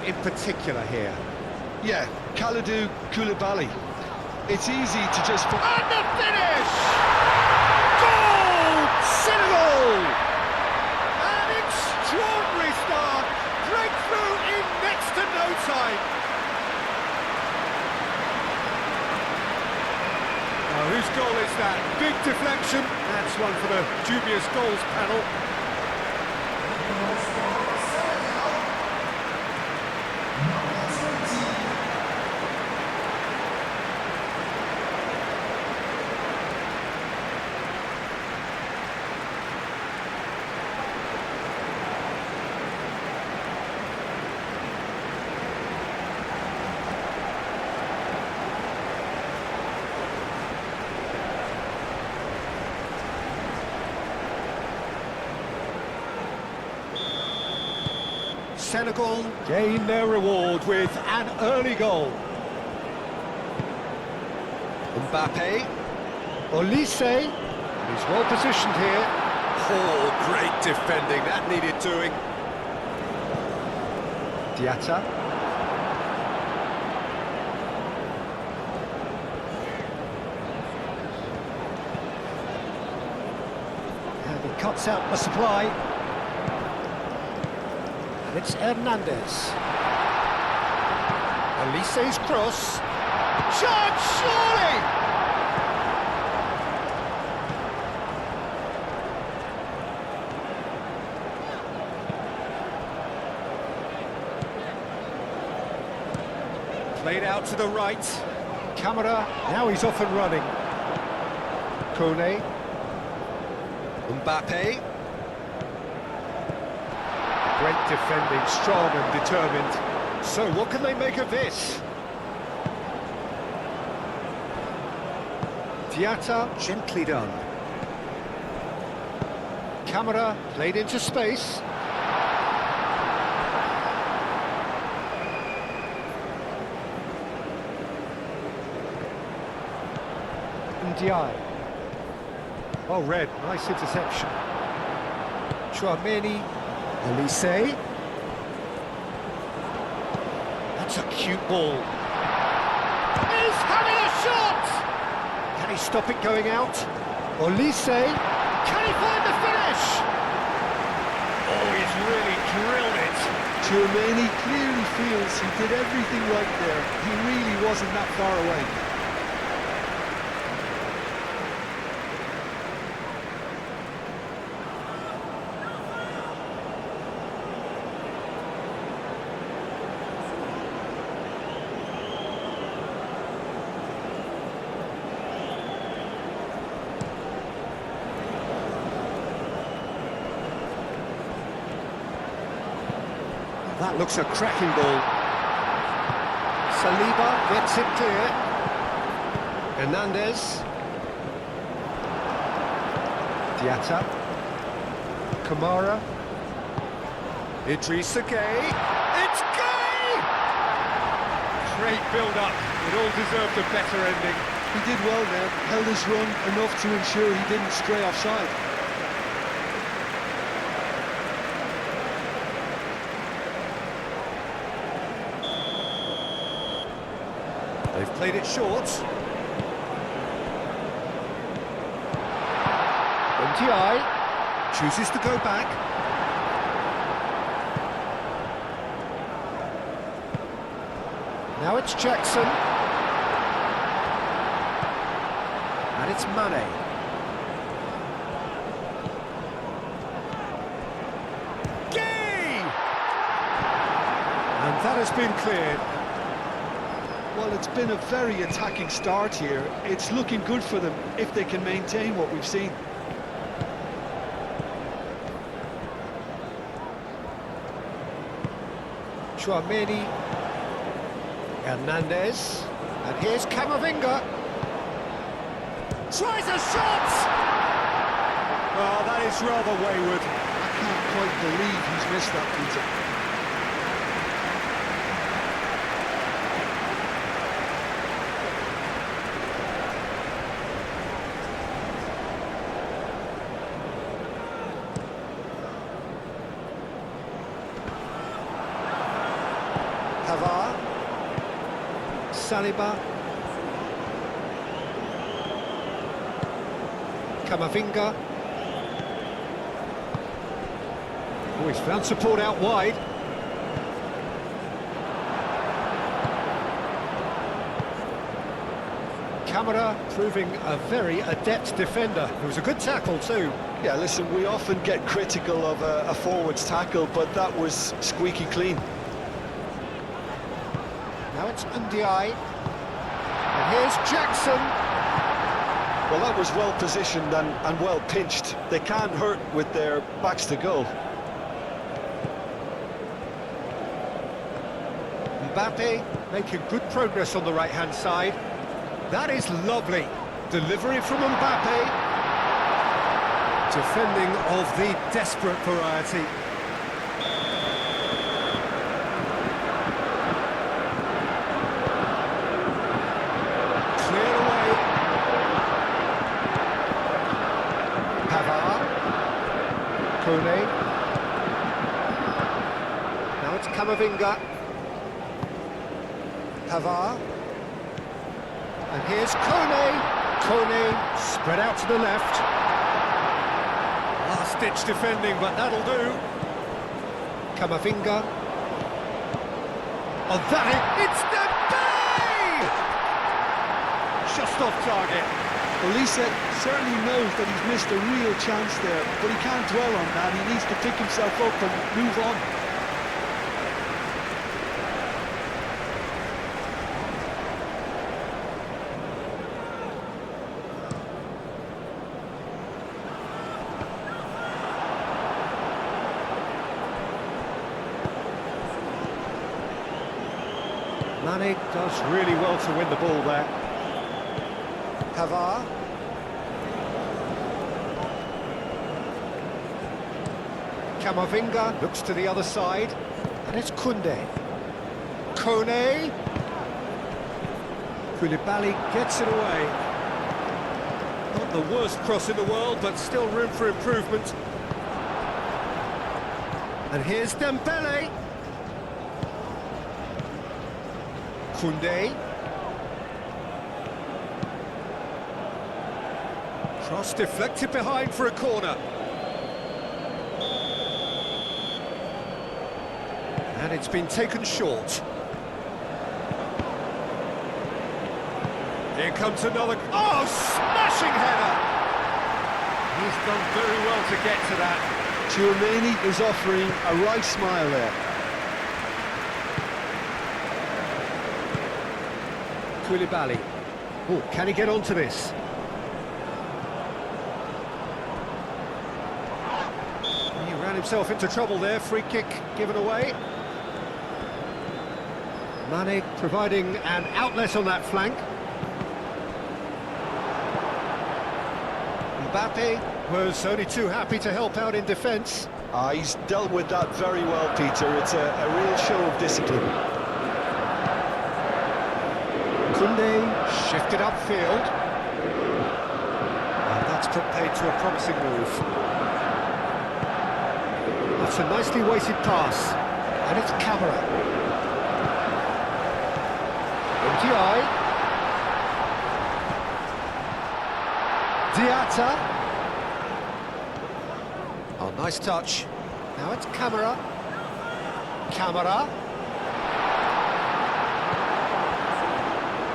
in particular here? Yeah, Kalidou Koulibaly. It's easy to just... And the finish! Goal! Senegal! An extraordinary start. Breakthrough in next to no time. Oh, whose goal is that? Big deflection. That's one for the dubious goals panel. Senegal gain their reward with an early goal. Mbappe. Olise. He's well positioned here. Oh, great defending. That needed doing. Diatta. And he cuts out the supply. It's Hernandez. Olise's cross. Shot, surely! Played out to the right. Camara, now he's off and running. Kone. Mbappe. Great defending, strong and determined. So what can they make of this? Diatta, gently done. Camara, played into space. Ndiaye. Oh, red, nice interception. Chouameni. Olise. That's a cute ball. He's having a shot! Can he stop it going out? Olise. Can he find the finish? Oh, he's really drilled it. Chouameni clearly feels he did everything right there. He really wasn't that far away. That looks a cracking ball. Saliba gets it clear. Hernandez. Diatta. Kamara. Idrissa Gueye. It's Gueye! Great build-up. It all deserved a better ending. He did well there, held his run enough to ensure he didn't stray offside. They've played it short. Ndiaye chooses to go back. Now it's Jackson. And it's Mane. Gay! And that has been cleared. Well, it's been a very attacking start here. It's looking good for them if they can maintain what we've seen. Chouameni. Hernandez. And here's Camavinga. Tries a shot! Oh, that is rather wayward. I can't quite believe he's missed that, Peter. Pavard. Saliba. Camavinga. Oh, he's found support out wide. Camara proving a very adept defender. It was a good tackle too. Yeah, listen, we often get critical of a forward's tackle, but that was squeaky clean. Now it's Ndiaye. And here's Jackson. Well, that was well positioned and well pinched. They can't hurt with their backs to goal. Mbappe making good progress on the right-hand side. That is lovely. Delivery from Mbappe. Defending of the desperate variety. Clear away. Pavard. Kone. Now it's Camavinga. Pavard. And here's Kone. Kone spread out to the left. Last-ditch defending, but that'll do. Camavinga. Oh, it's Dembele! Just off target. Olise certainly knows that he's missed a real chance there, but he can't dwell on that. He needs to pick himself up and move on. Mane does really well to win the ball there. Pavard. Camavinga looks to the other side. And it's Koundé. Kone. Koulibaly gets it away. Not the worst cross in the world, but still room for improvement. And here's Dembele. Koundé. Cross deflected behind for a corner. And it's been taken short. Here comes another... Oh, smashing header! He's done very well to get to that. Tchouaméni is offering a right smile there. Koulibaly. Oh, can he get onto this? He ran himself into trouble there. Free kick given away. Mane providing an outlet on that flank. Mbappe was only too happy to help out in defence. He's dealt with that very well, Peter. It's a real show of discipline. Koundé shifted upfield. And that's put paid to a promising move. That's a nicely weighted pass. And it's Camara. Ndiaye. Diatta. Oh, nice touch. Now it's Camara. Camara.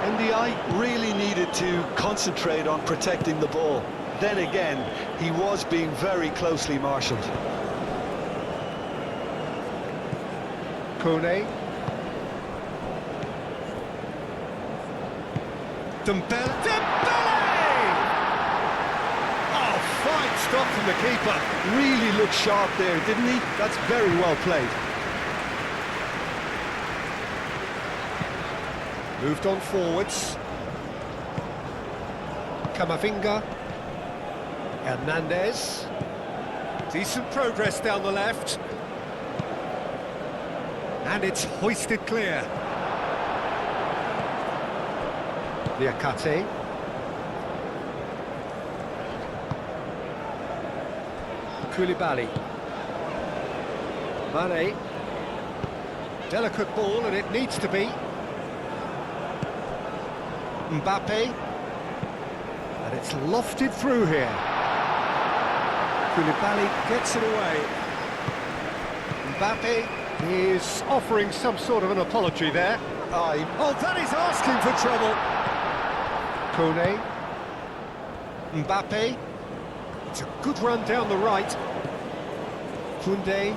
Ndiaye really needed to concentrate on protecting the ball. Then again, he was being very closely marshalled. Kone. Dembele! Oh, fine stop from the keeper. Really looked sharp there, didn't he? That's very well played. Moved on forwards. Camavinga. Hernandez. Decent progress down the left. And it's hoisted clear. Liakate. Koulibaly. Mane. Delicate ball, and it needs to be. Mbappe. And it's lofted through here. Koulibaly gets it away. Mbappe is offering some sort of an apology there. Oh, that is asking for trouble. Kone. Mbappe. It's a good run down the right. Koundé.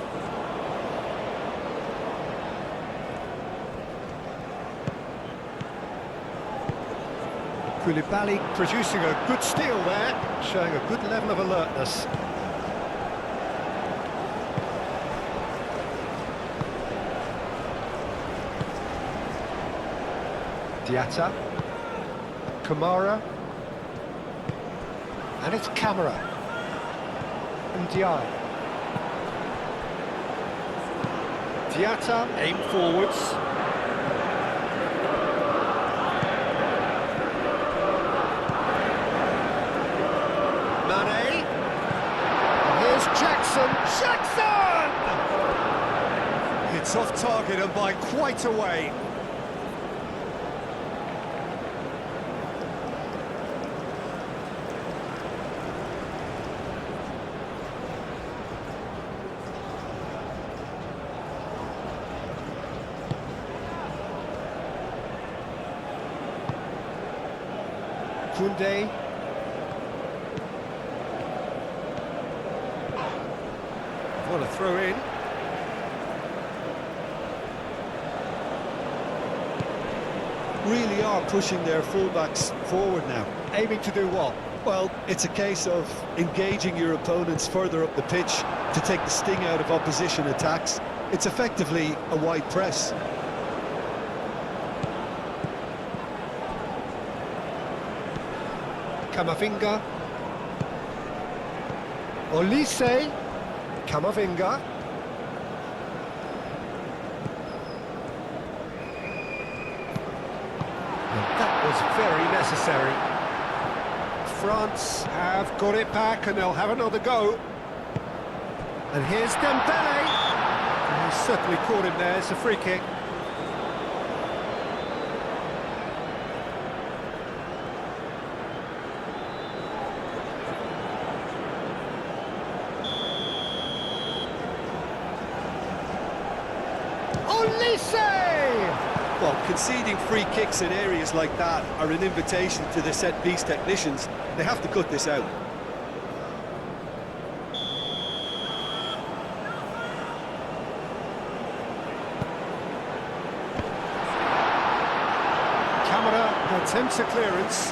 Koulibaly producing a good steal there, showing a good level of alertness. Diatta, Kamara, and it's Camara, and Diatta, aim forwards. Mane, and here's Jackson. It's off target and by quite a way. Koundé. What a throw in. Really are pushing their fullbacks forward now. Aiming to do what? Well, it's a case of engaging your opponents further up the pitch to take the sting out of opposition attacks. It's effectively a wide press. Camavinga. Olise. Camavinga. And that was very necessary. France have got it back and they'll have another go. And here's Dembele. And he's certainly caught him there. It's a free kick. Well, conceding free kicks in areas like that are an invitation to the set-piece technicians. They have to cut this out. Camara attempts a clearance.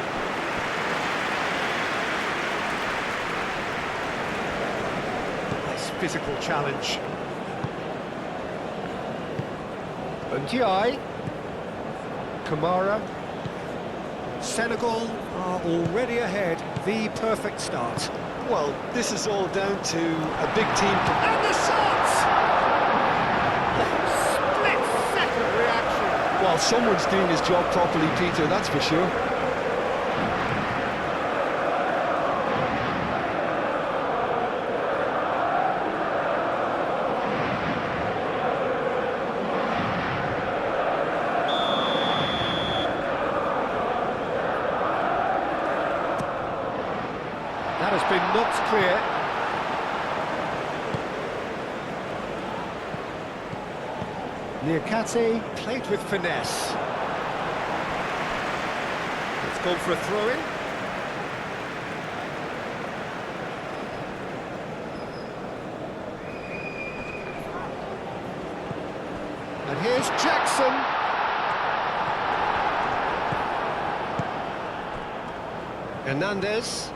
Nice physical challenge. Ndiaye, Kamara, Senegal are already ahead, the perfect start. Well, this is all down to a big team. And the shot! Split-second reaction. Well, someone's doing his job properly, Peter, that's for sure. That has been knocked clear. Niakate played with finesse. It's gone for a throw-in. And here's Jackson. Hernandez.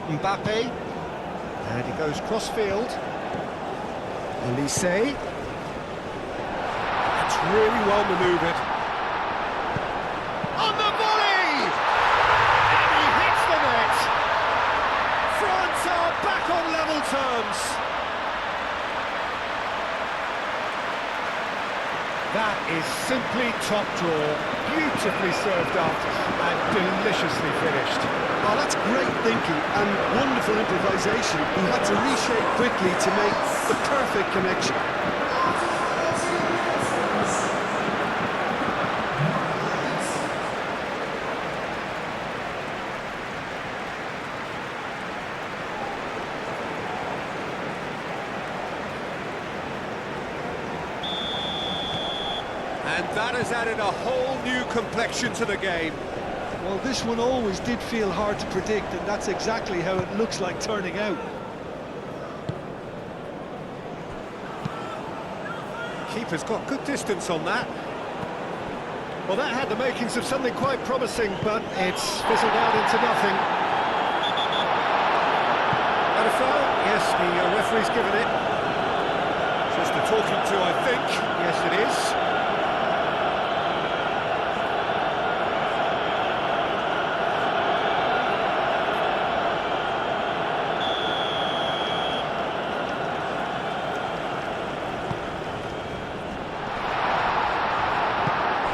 Mbappe, and he goes cross-field. Olise. That's really well manoeuvred. On the volley! And he hits the net! France are back on level terms. That is simply complete top draw, beautifully served up and deliciously finished. Oh, that's great thinking and wonderful improvisation. He had to reshape quickly to make the perfect connection. And that has added a whole new complexion to the game. Well, this one always did feel hard to predict, and that's exactly how it looks like turning out. Keeper's got good distance on that. Well, that had the makings of something quite promising, but it's fizzled out into nothing. And a foul? Yes, the referee's given it. Just a talking to, I think. Yes, it is.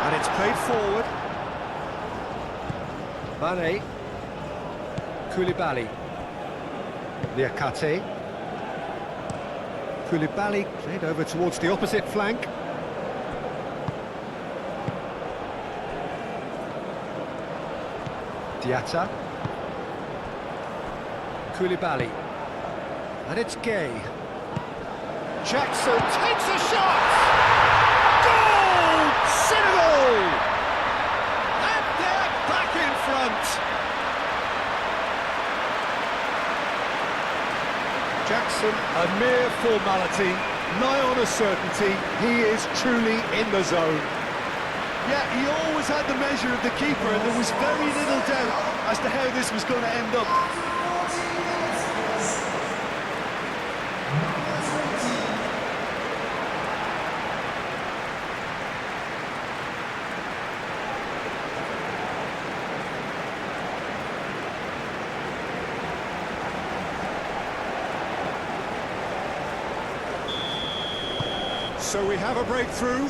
And it's played forward. Mane. Koulibaly. Niakate. Koulibaly played over towards the opposite flank. Diatta. Koulibaly. And it's Gay. Jackson takes a shot! Goal! Senegal! And they're back in front! Jackson, a mere formality, nigh on a certainty, he is truly in the zone. Yeah, he always had the measure of the keeper, and there was very little doubt as to how this was going to end up. So we have a breakthrough.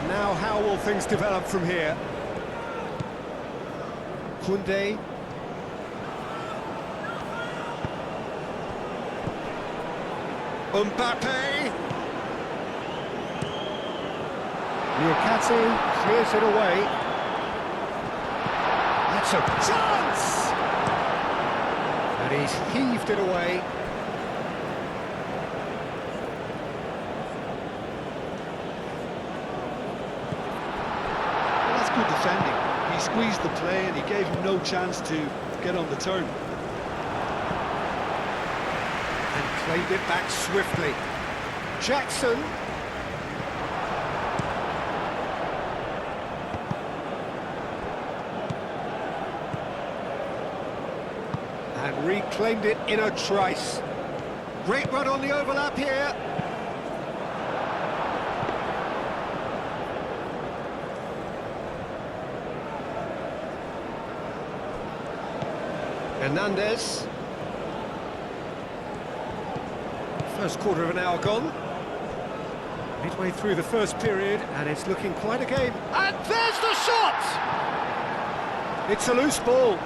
Now how will things develop from here? Koundé. Mbappe. Niakate clears it away. That's a chance! And he's heaved it away. Good defending. He squeezed the play and he gave him no chance to get on the turn. And claimed it back swiftly. Jackson. And reclaimed it in a trice. Great run on the overlap here. Hernandez. First quarter of an hour gone. Midway through the first period, and it's looking quite a game. And there's the shot! It's a loose ball.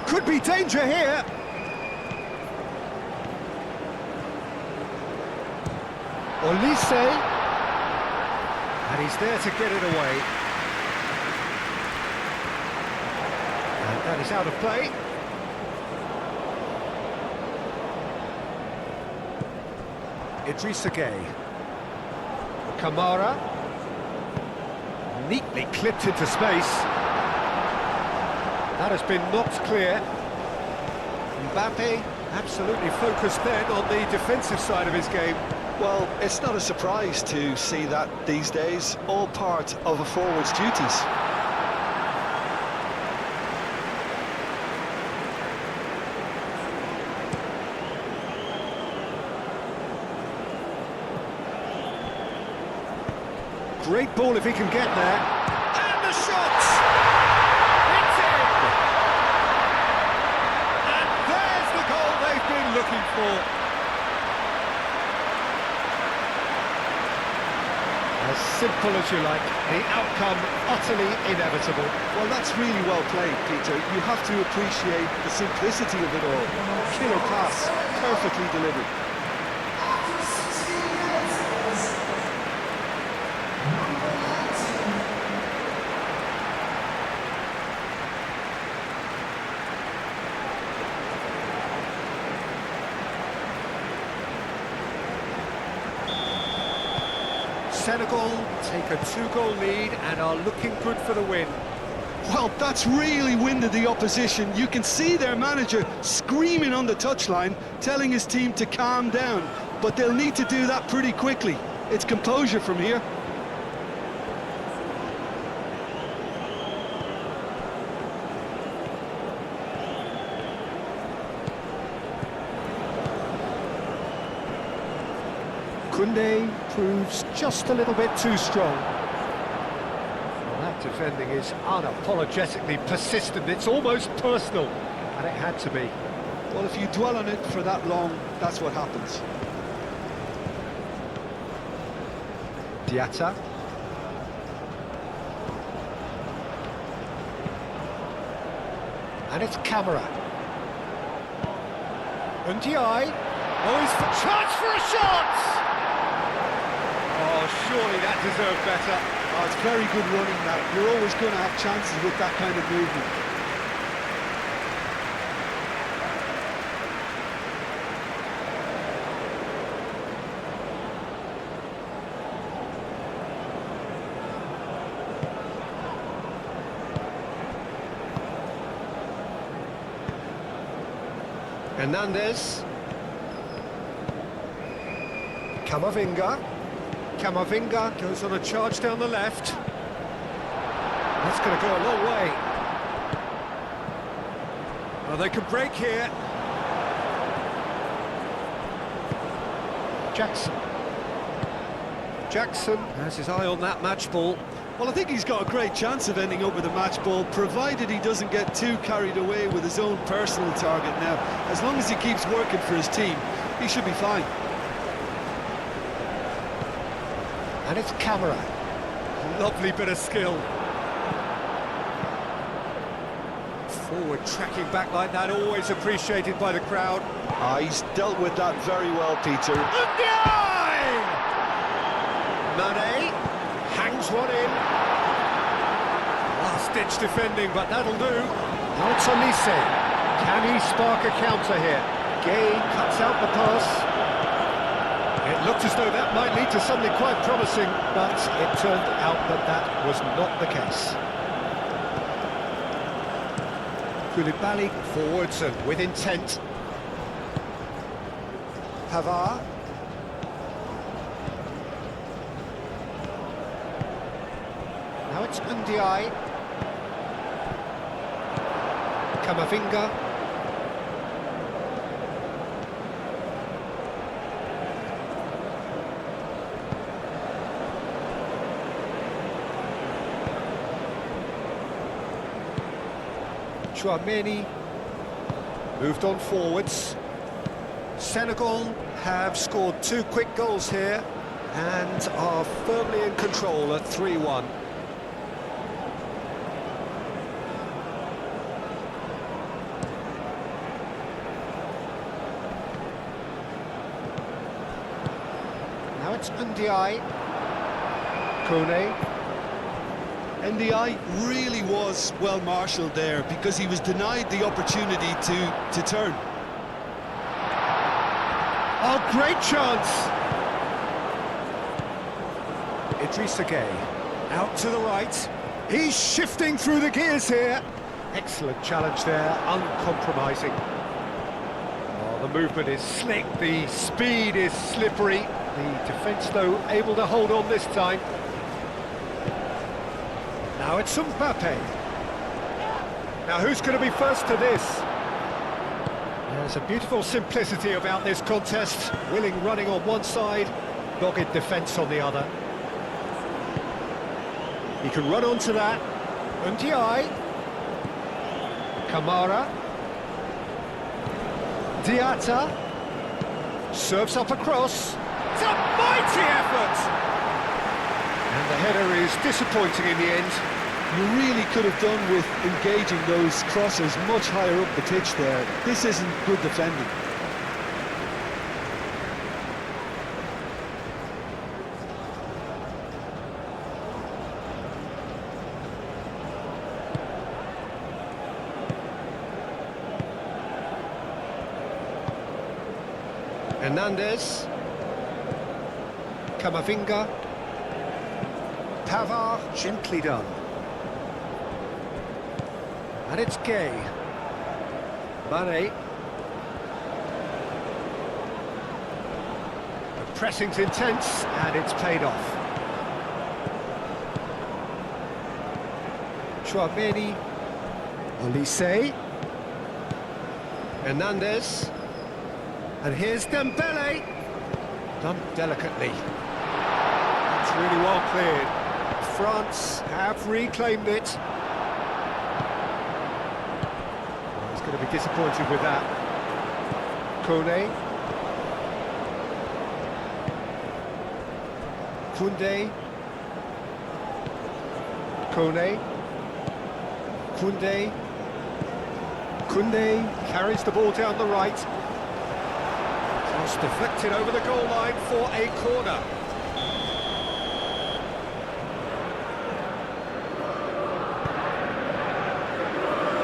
Could be danger here. Olise. And he's there to get it away. And that is out of play. Idrissa Gueye. Kamara. Neatly clipped into space. That has been knocked clear. Mbappe absolutely focused then on the defensive side of his game. Well, it's not a surprise to see that these days, all part of a forward's duties. Great ball if he can get there. And the shot! It's in! And there's the goal they've been looking for. As simple simple as you like, the outcome utterly inevitable. Well, that's really well played, Peter. You have to appreciate the simplicity of it all. Killer pass, perfectly delivered. Senegal take a 2-goal lead and are looking good for the win. Well, that's really winded the opposition. You can see their manager screaming on the touchline, telling his team to calm down. But they'll need to do that pretty quickly. It's composure from here. Koundé proves just a little bit too strong. Well, that defending is unapologetically persistent. It's almost personal, and it had to be. Well, if you dwell on it for that long, that's what happens. Diatta. And it's Camera. Ndiaye. Oh, he's for chance for a shot! Oh, surely that deserved better. Oh, it's very good running now. You're always going to have chances with that kind of movement. Hernandez. Camavinga goes on a charge down the left. That's going to go a long way. Well, they can break here. Jackson has his eye on that match ball. Well, I think he's got a great chance of ending up with a match ball, provided he doesn't get too carried away with his own personal target now. As long as he keeps working for his team, he should be fine. And it's Camera. Lovely bit of skill. Forward tracking back like that, always appreciated by the crowd. He's dealt with that very well, Peter. Ndiaye! Mane hangs one in. Last-ditch defending, but that'll do. Now it's Olise. Can he spark a counter here? Gay cuts out the pass. It looked as though that might lead to something quite promising, but it turned out that that was not the case. Koulibaly forwards and with intent. Pavard. Now it's Ndiaye. Camavinga. Chouameni moved on forwards. Senegal have scored 2 quick goals here and are firmly in control at 3-1. Now it's Ndiaye. Koné. Ndiaye really was well marshalled there because he was denied the opportunity to turn. Oh, great chance! Idrissa Gueye, out to the right. He's shifting through the gears here. Excellent challenge there, uncompromising. Oh, the movement is slick, the speed is slippery. The defence, though, able to hold on this time. Now it's Mbappe. Now who's going to be first to this? There's a beautiful simplicity about this contest. Willing running on one side, dogged defence on the other. He can run onto that. Ndiaye. Kamara. Diatta. Serves up across. It's a mighty effort! And The header is disappointing in the end. You really could have done with engaging those crosses much higher up the pitch there. This isn't good defending. Hernandez, Camavinga, Pavard, gently done. And it's Gay. Mane. The pressing's intense, and it's paid off. Chouameni, Olise, Hernandez. And here's Dembele, done delicately. That's really well cleared. France have reclaimed it. He's going to be disappointed with that. Kone. Koundé. Kone. Koundé. Koundé carries the ball down the right. Deflected over the goal line for a corner.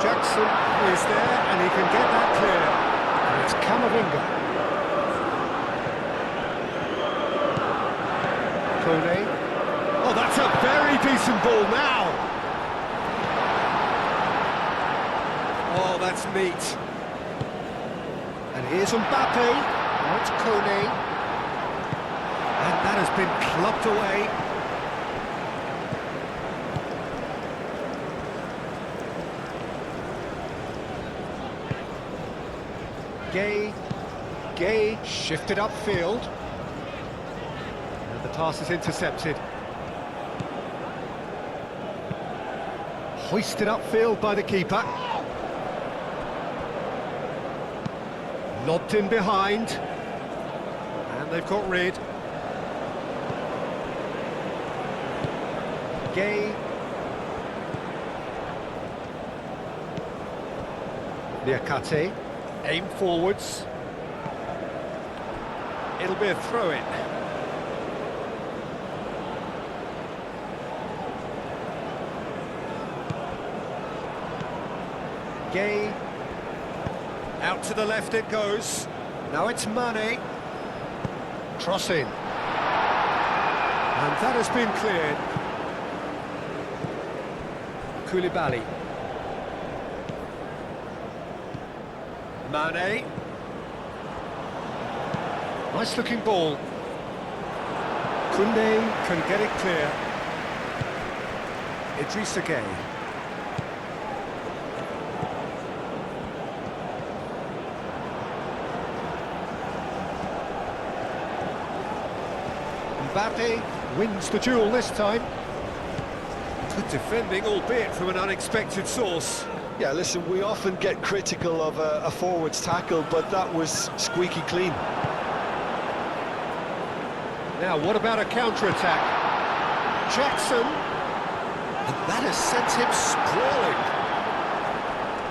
Jackson is there and he can get that clear. And it's Camavinga. Kone. Oh, that's a very decent ball now. Oh, that's neat. And here's Mbappe. Now it's Kone, and that has been clubbed away. Gay shifted upfield, and the pass is intercepted. Hoisted upfield by the keeper. Lobbed in behind. And they've got rid. Gay. Niakate. Aim forwards. It'll be a throw-in. Gay. Out to the left it goes. Now it's Mane. Crossing. And that has been cleared. Koulibaly. Mane. Nice looking ball. Koundé can get it clear. Idrissa Gay. Mbappe wins the duel this time. Good defending, albeit from an unexpected source. Yeah, listen, we often get critical of a forward's tackle, but that was squeaky clean. Now, what about a counter-attack? Jackson. And that has sent him sprawling.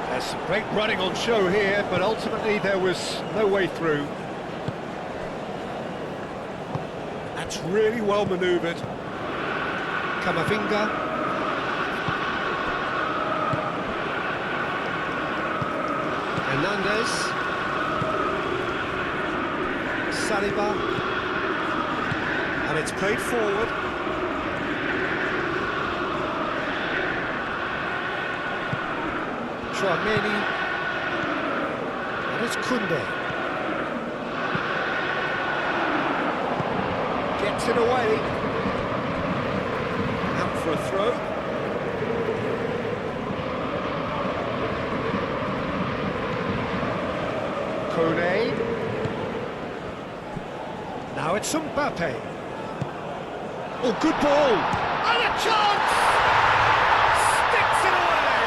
There's some great running on show here, but ultimately there was no way through. That's really well manoeuvred. Camavinga. Hernandez. Saliba. And it's played forward. Chouameni. And it's Koundé. Gets it away. Out for a throw. Kone. Now it's Mbappe. Oh, good ball! And a chance! Sticks it away!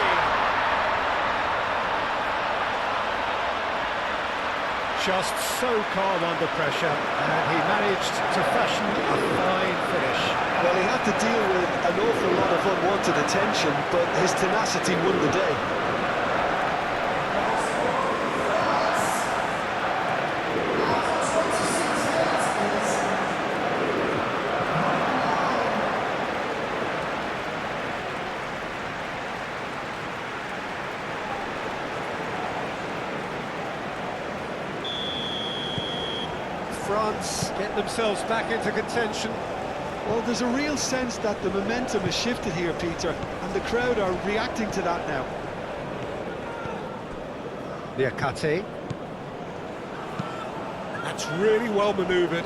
Just so calm under pressure, and he managed to fashion a fine finish. Well, he had to deal with an awful lot of unwanted attention, but his tenacity won the day. France get themselves back into contention. Well, there's a real sense that the momentum has shifted here, Peter, and the crowd are reacting to that now. Niakate. That's really well manoeuvred.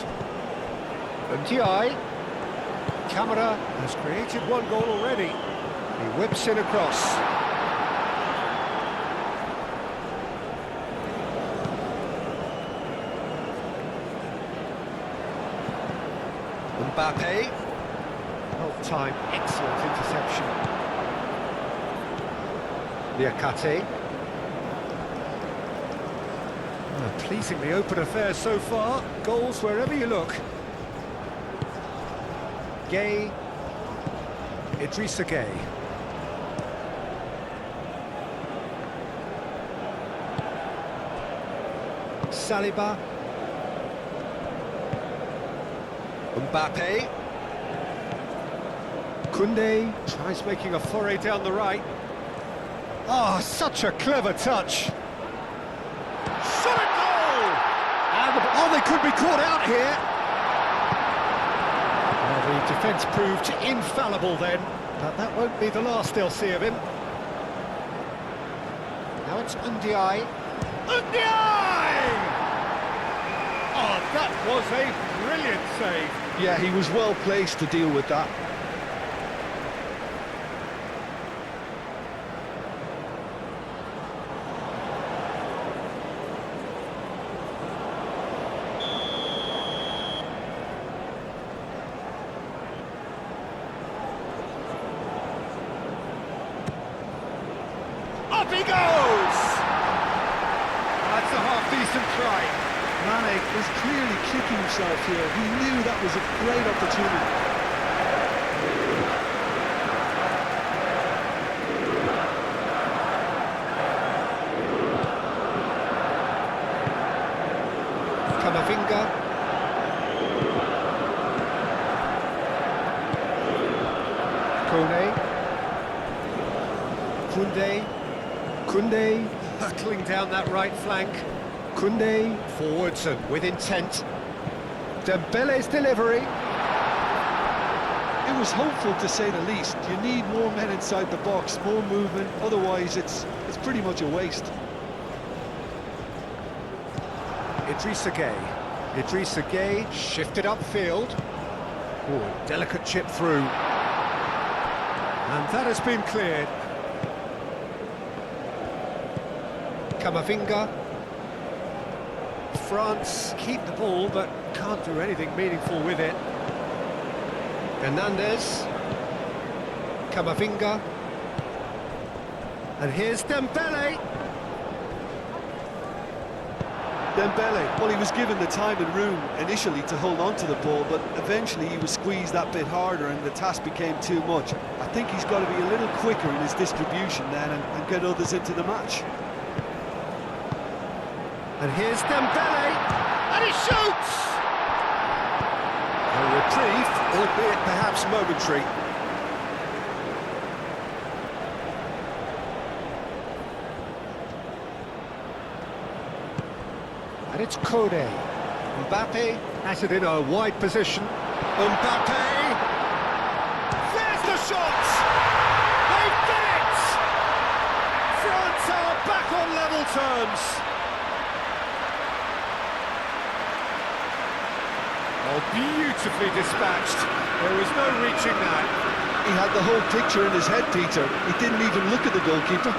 Ndiaye. Camara has created one goal already. He whips in across. Mbappe. Well timed, excellent interception. Niakate. A pleasingly open affair so far. Goals wherever you look. Gay. Idrissa Gay. Saliba. Mbappe. Koundé tries making a foray down the right. Oh, such a clever touch. Shot at goal! And they could be caught out here. Well, the defence proved infallible then, but that won't be the last they'll see of him. Now it's Ndiaye. Ndiaye! Oh, that was a brilliant save. Yeah, he was well placed to deal with that. Up he goes! That's a half-decent try. Mane was clearly kicking himself here. He knew that was a great opportunity. Camavinga. Koundé hurtling down that right flank. Koundé forwards and with intent. Dembele's delivery. It was hopeful, to say the least. You need more men inside the box, more movement, otherwise it's pretty much a waste. Idrissa Gay. Idrissa Gay shifted upfield. Oh, delicate chip through. And that has been cleared. Camavinga. France keep the ball, but can't do anything meaningful with it. Hernandez. Camavinga. And here's Dembele. Dembele, well, he was given the time and room initially to hold on to the ball, but eventually he was squeezed that bit harder and the task became too much. I think he's got to be a little quicker in his distribution then and get others into the match. And here's Dembele, and he shoots! A reprieve, albeit perhaps momentary. And it's Koundé. Mbappe has it in a wide position. Mbappe! There's the shot! They've done it! France are back on level terms. Oh, beautifully dispatched. There was no reaching that. He had the whole picture in his head, Peter. He didn't even look at the goalkeeper.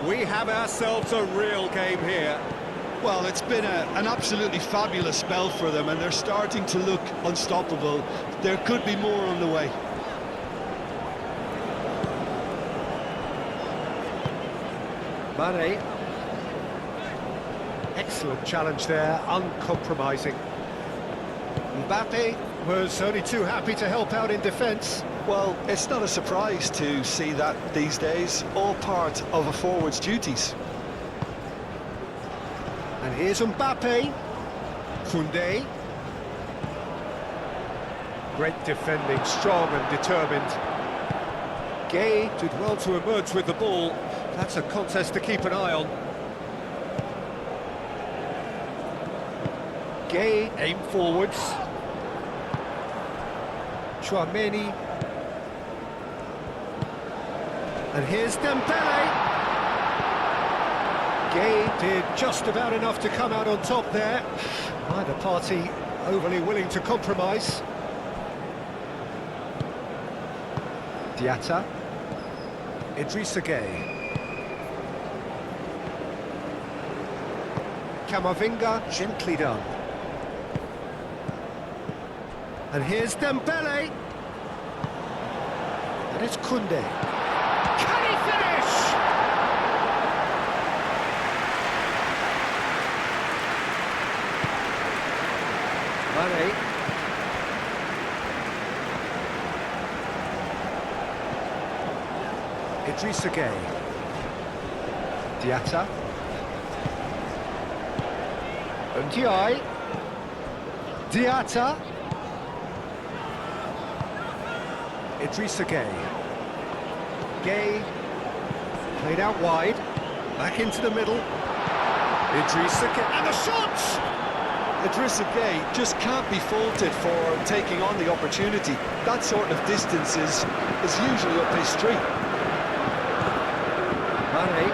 We have ourselves a real game here. Well, it's been an absolutely fabulous spell for them, and they're starting to look unstoppable. There could be more on the way. Mane. Excellent challenge there, uncompromising. Mbappe was only too happy to help out in defence. Well, it's not a surprise to see that these days, all part of a forward's duties. And here's Mbappe. Koundé. Great defending, strong and determined. Gay did well to emerge with the ball. That's a contest to keep an eye on. Gay aim forwards. Chouameni. And here's Dembele. Gay did just about enough to come out on top there. Neither party overly willing to compromise. Diatta. Idrissa Gay. Camavinga, gently done. And here's Dembele. And it's Koundé. Can he finish? Mane. Idrissa Gay. Diatta. Ndiaye. Diatta. Idrissa Gay. Gay. Played out wide. Back into the middle. Idrissa Gay. And the shot! Idrissa Gay just can't be faulted for taking on the opportunity. That sort of distance is usually up his street. Mane.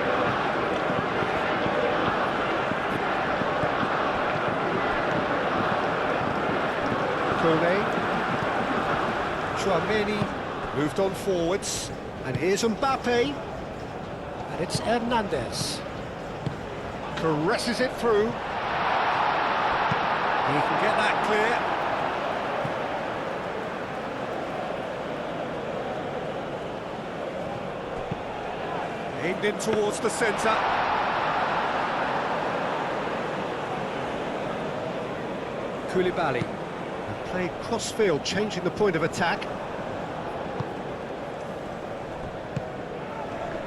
Koundé. Chouameni moved on forwards. And here's Mbappe. And it's Hernandez. Caresses it through. He can get that clear. Aimed in towards the centre. Koulibaly. And played cross-field, changing the point of attack.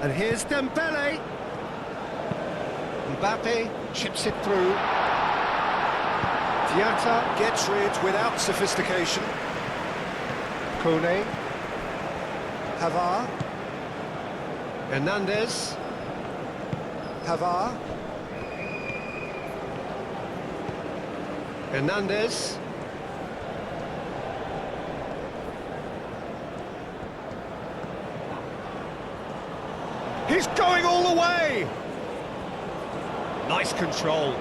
And here's Dembele. Mbappe chips it through. Diatta gets rid without sophistication. Kone. Pavard. Hernandez. Pavard. Hernandez. He's going all the way! Nice control.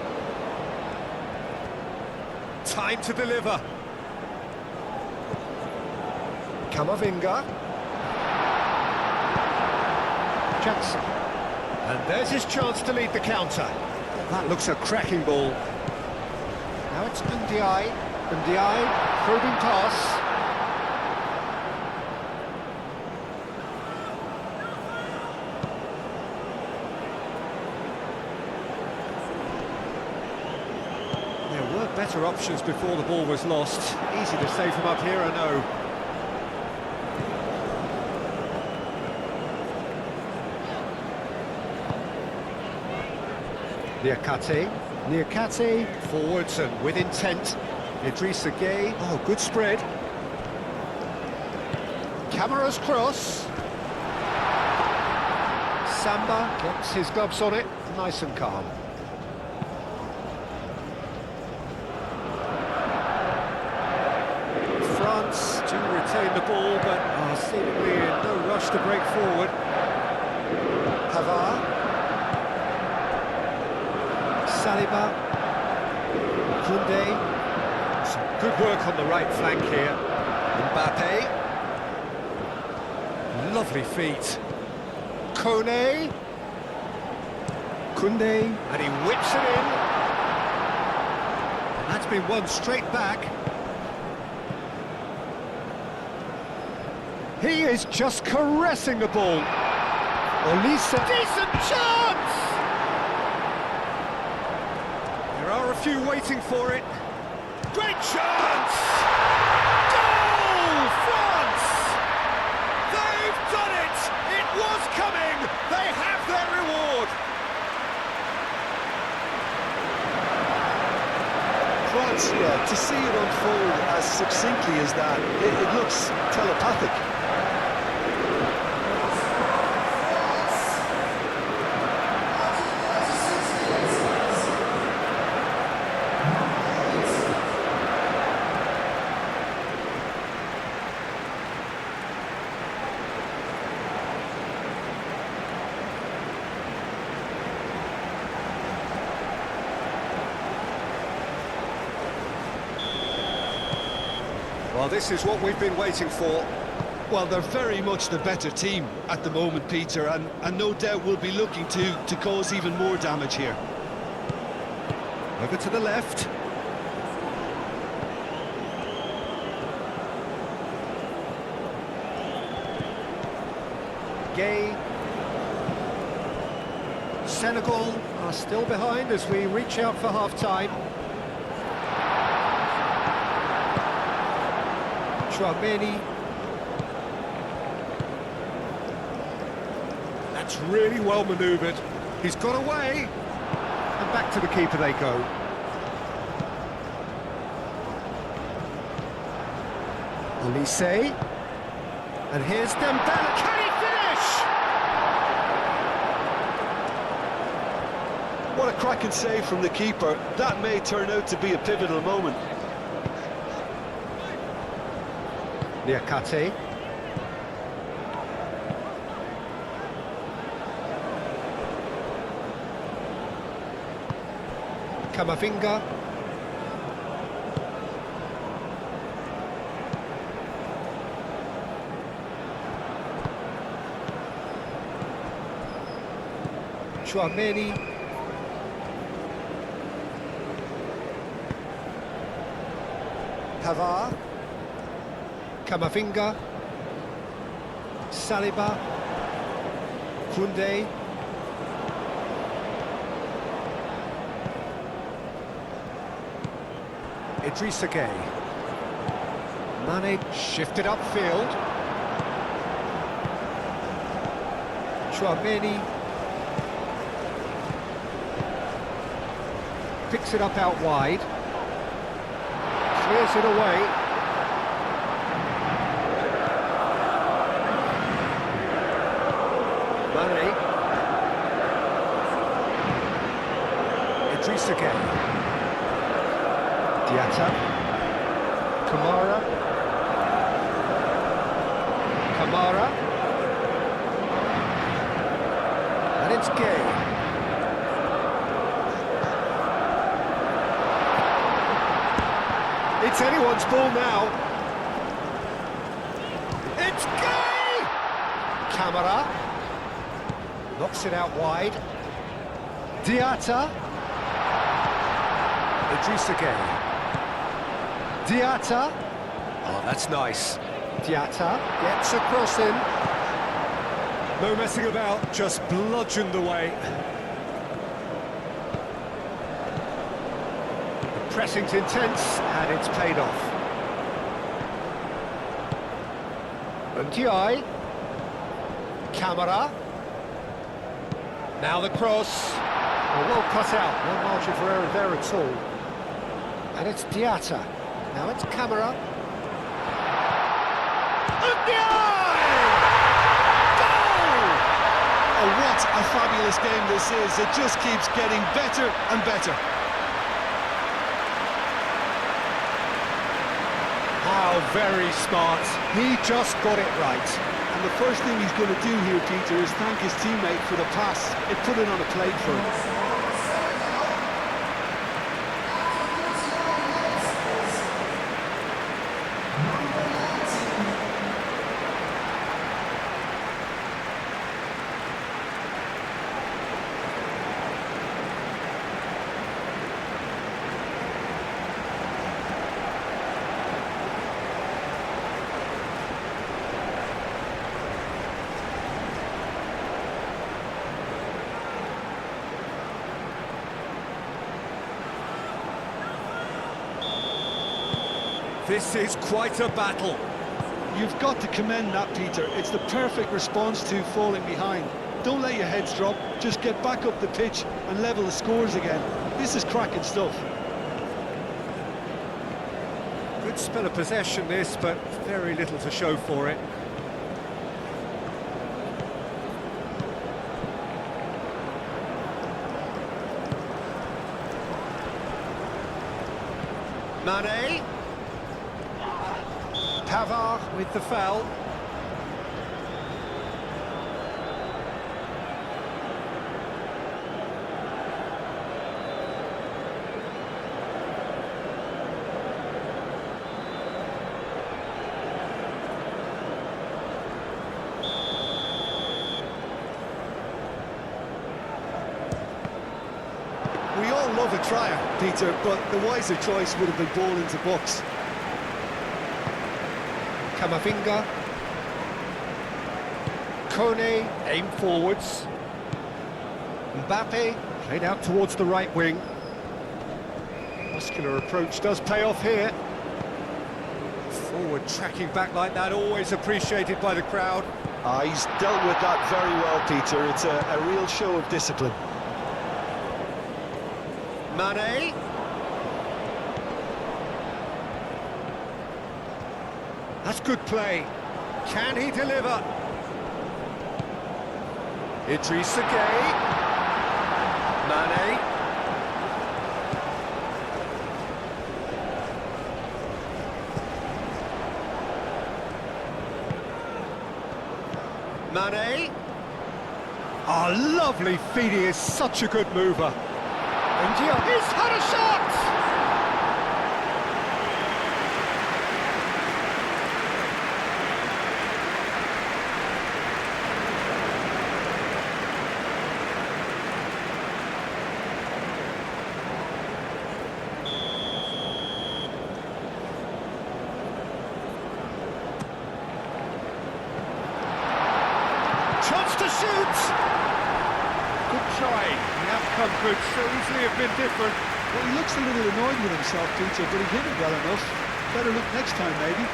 Time to deliver. Camavinga. Jackson. And there's his chance to lead the counter. That looks a cracking ball. Now it's Ndiaye. Ndiaye, probing pass. There were better options before the ball was lost. Easy to say from up here, I know. Niakate, forwards and with intent. Idrissa Gay, oh, good spread. Camara's cross. Samba gets his gloves on it, nice and calm. France do retain the ball, but are seemingly in no rush to break forward. Pavard. Saliba. Koundé. Some good work on the right flank here. Mbappe. Lovely feet. Kone. Koundé, and he whips it in. And that's been won straight back. He is just caressing the ball. Olise, decent chance! There are a few waiting for it. Great chance! Goal, France! They've done it! It was coming! They have their reward! France, yeah, to see it unfold as succinctly as that, it looks telepathic. Well, this is what we've been waiting for. Well, they're very much the better team at the moment, Peter, and no doubt will be looking to cause even more damage here. Over to the left. Gay. Senegal are still behind as we reach out for half-time. Chouameni. That's really well manoeuvred. He's got away. And back to the keeper they go. Olise. And here's Dembele. Can he finish? What a cracking save from the keeper. That may turn out to be a pivotal moment. Niakate. Kamavinga. Chouameni. Pavard. Kamavinga, Saliba, Koundé, Idrissa Gueye, Mane shifted upfield, Chouameni picks it up out wide, clears it away. Mane. Idrissa Gueye. Diatta. Kamara. And it's Gueye. It's anyone's ball now. It's Gueye! Kamara. Knocks it out wide. Diatta. Idrissa Gueye. Diatta. Oh, that's nice. Diatta gets across him. No messing about, just bludgeoned away. The pressing's intense, and it's paid off. Ndiaye. Kamara. Now the cross. Well cut out, no margin for error there at all. And it's Diatta. Now it's Kamara. Ndiaye! Goal! Oh, what a fabulous game this is. It just keeps getting better and better. How very smart. He just got it right. And the first thing he's going to do here, Peter, is thank his teammate for the pass. It put it on a plate for him. This is quite a battle. You've got to commend that, Peter. It's the perfect response to falling behind. Don't let your heads drop, just get back up the pitch and level the scores again. This is cracking stuff. Good spell of possession this, but very little to show for it. Mane. Pavard with the foul. We all love a tryer, Peter, but the wiser choice would have been ball into box. Camavinga. Kone, aim forwards. Mbappe, played out towards the right wing. Muscular approach does pay off here. Forward tracking back like that, always appreciated by the crowd. He's dealt with that very well, Peter. It's a real show of discipline. Mane. That's good play. Can he deliver? Idrissa Gueye. Mane. Mane. Oh, lovely feet. He is such a good mover. India. He's had a shot! Chance to shoot! Good try. The outcome could so easily have been different. Well, he looks a little annoyed with himself, Peter, but he hit it well enough. Better look next time, maybe.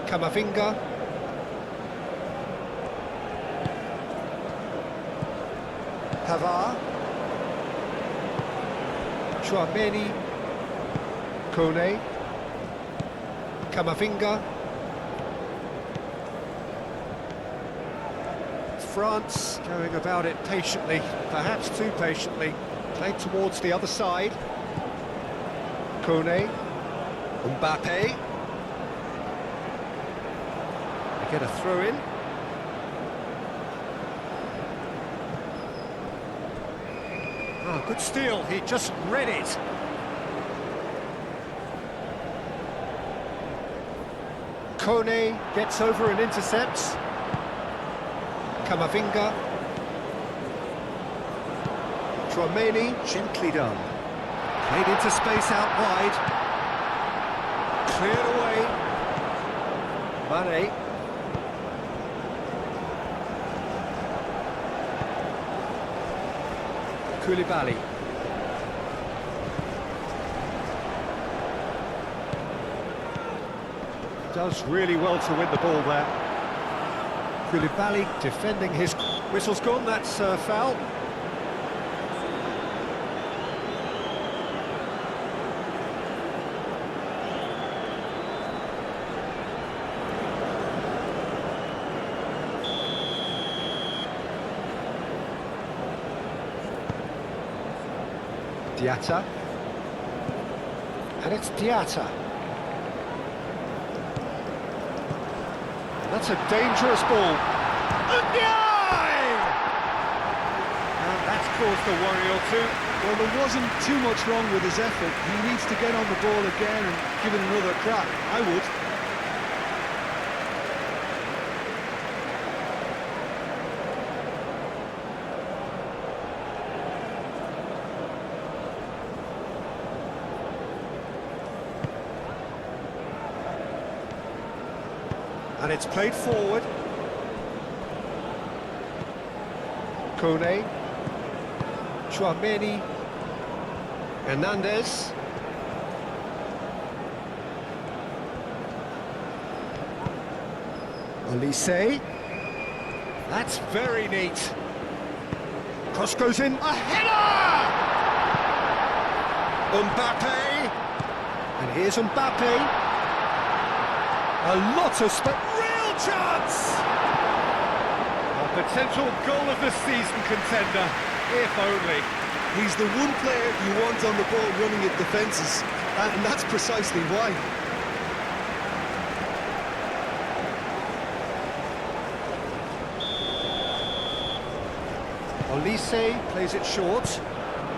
Camavinga. Pavard. Chouameni. Kone. Camavinga. France going about it patiently, perhaps too patiently. Played towards the other side. Kone. Mbappe. They get a throw in. Oh, good steal, he just read it. Kone gets over and intercepts. Camavinga. Chouameni, gently done. Played into space out wide. Cleared away. Mane. Koulibaly. Does really well to win the ball there. Koulibaly defending his... Whistle's gone, that's a foul. Diatta. And it's Diatta. That's a dangerous ball. And that's caused a worry or two. Well, there wasn't too much wrong with his effort. He needs to get on the ball again and give it another crack. I would. And it's played forward. Kone. Chouameni. Hernandez. Olise. That's very neat. Cross goes in. A header! Mbappe. And here's Mbappe. A lot of real chance! A potential goal of the season contender, if only. He's the one player you want on the ball running at defences, and that's precisely why. Olise plays it short.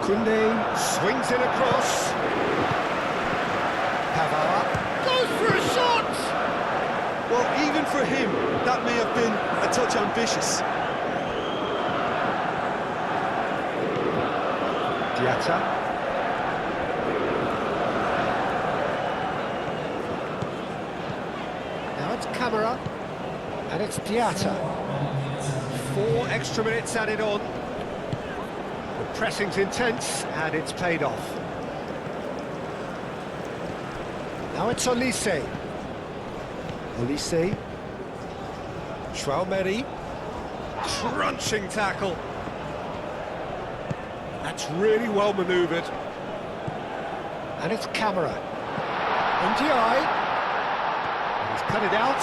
Koundé swings it across. Pavard goes for a shot! Well, even for him, that may have been a touch ambitious. Diatta. Now it's Camara, and it's Diatta. 4 extra minutes added on. The pressing's intense, and it's paid off. Now it's Olise. Olise. Chouameni. Crunching tackle. That's really well manoeuvred. And it's Camara. Ndiaye. He's cut it out.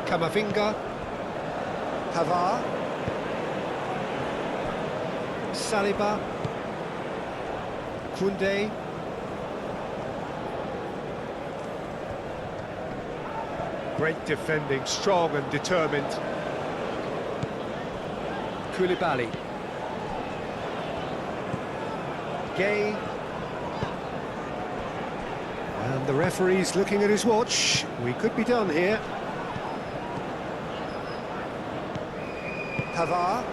Camavinga. Pavard. Saliba. Koundé. Great defending, strong and determined. Koulibaly. Gay. And the referee's looking at his watch. We could be done here. Pavard.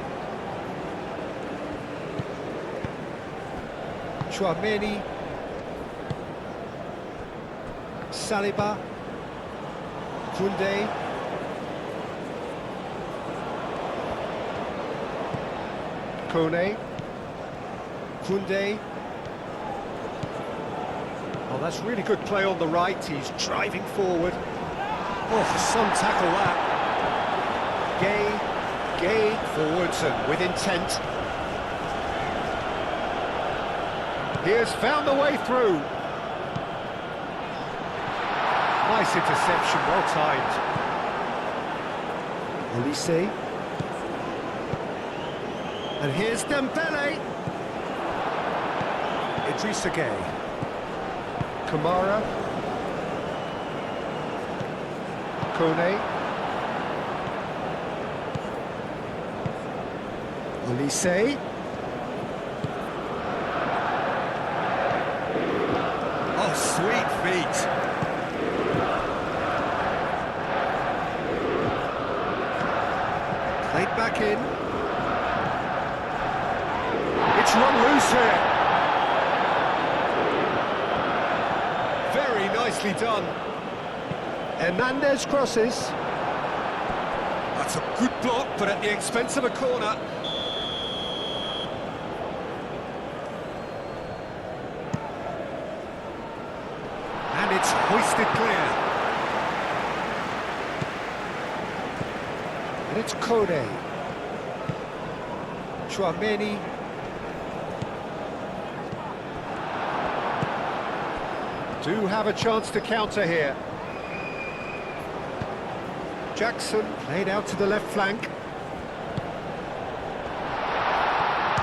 Chouameni. Saliba. Koundé. Kone. Koundé. Oh, that's really good play on the right. He's driving forward. Oh, some tackle that. Gay forwards and with intent. He has found the way through. Nice interception, well timed. Olise. And here's Dembele. Idrissa Gueye. Kamara. Kone. Olise. Oh, sweet feet. Played back in. It's run loose here. Very nicely done. Hernandez crosses. That's a good block, but at the expense of a corner. And it's hoisted clear. And it's Kone. Chouameni. Do have a chance to counter here. Jackson played out to the left flank.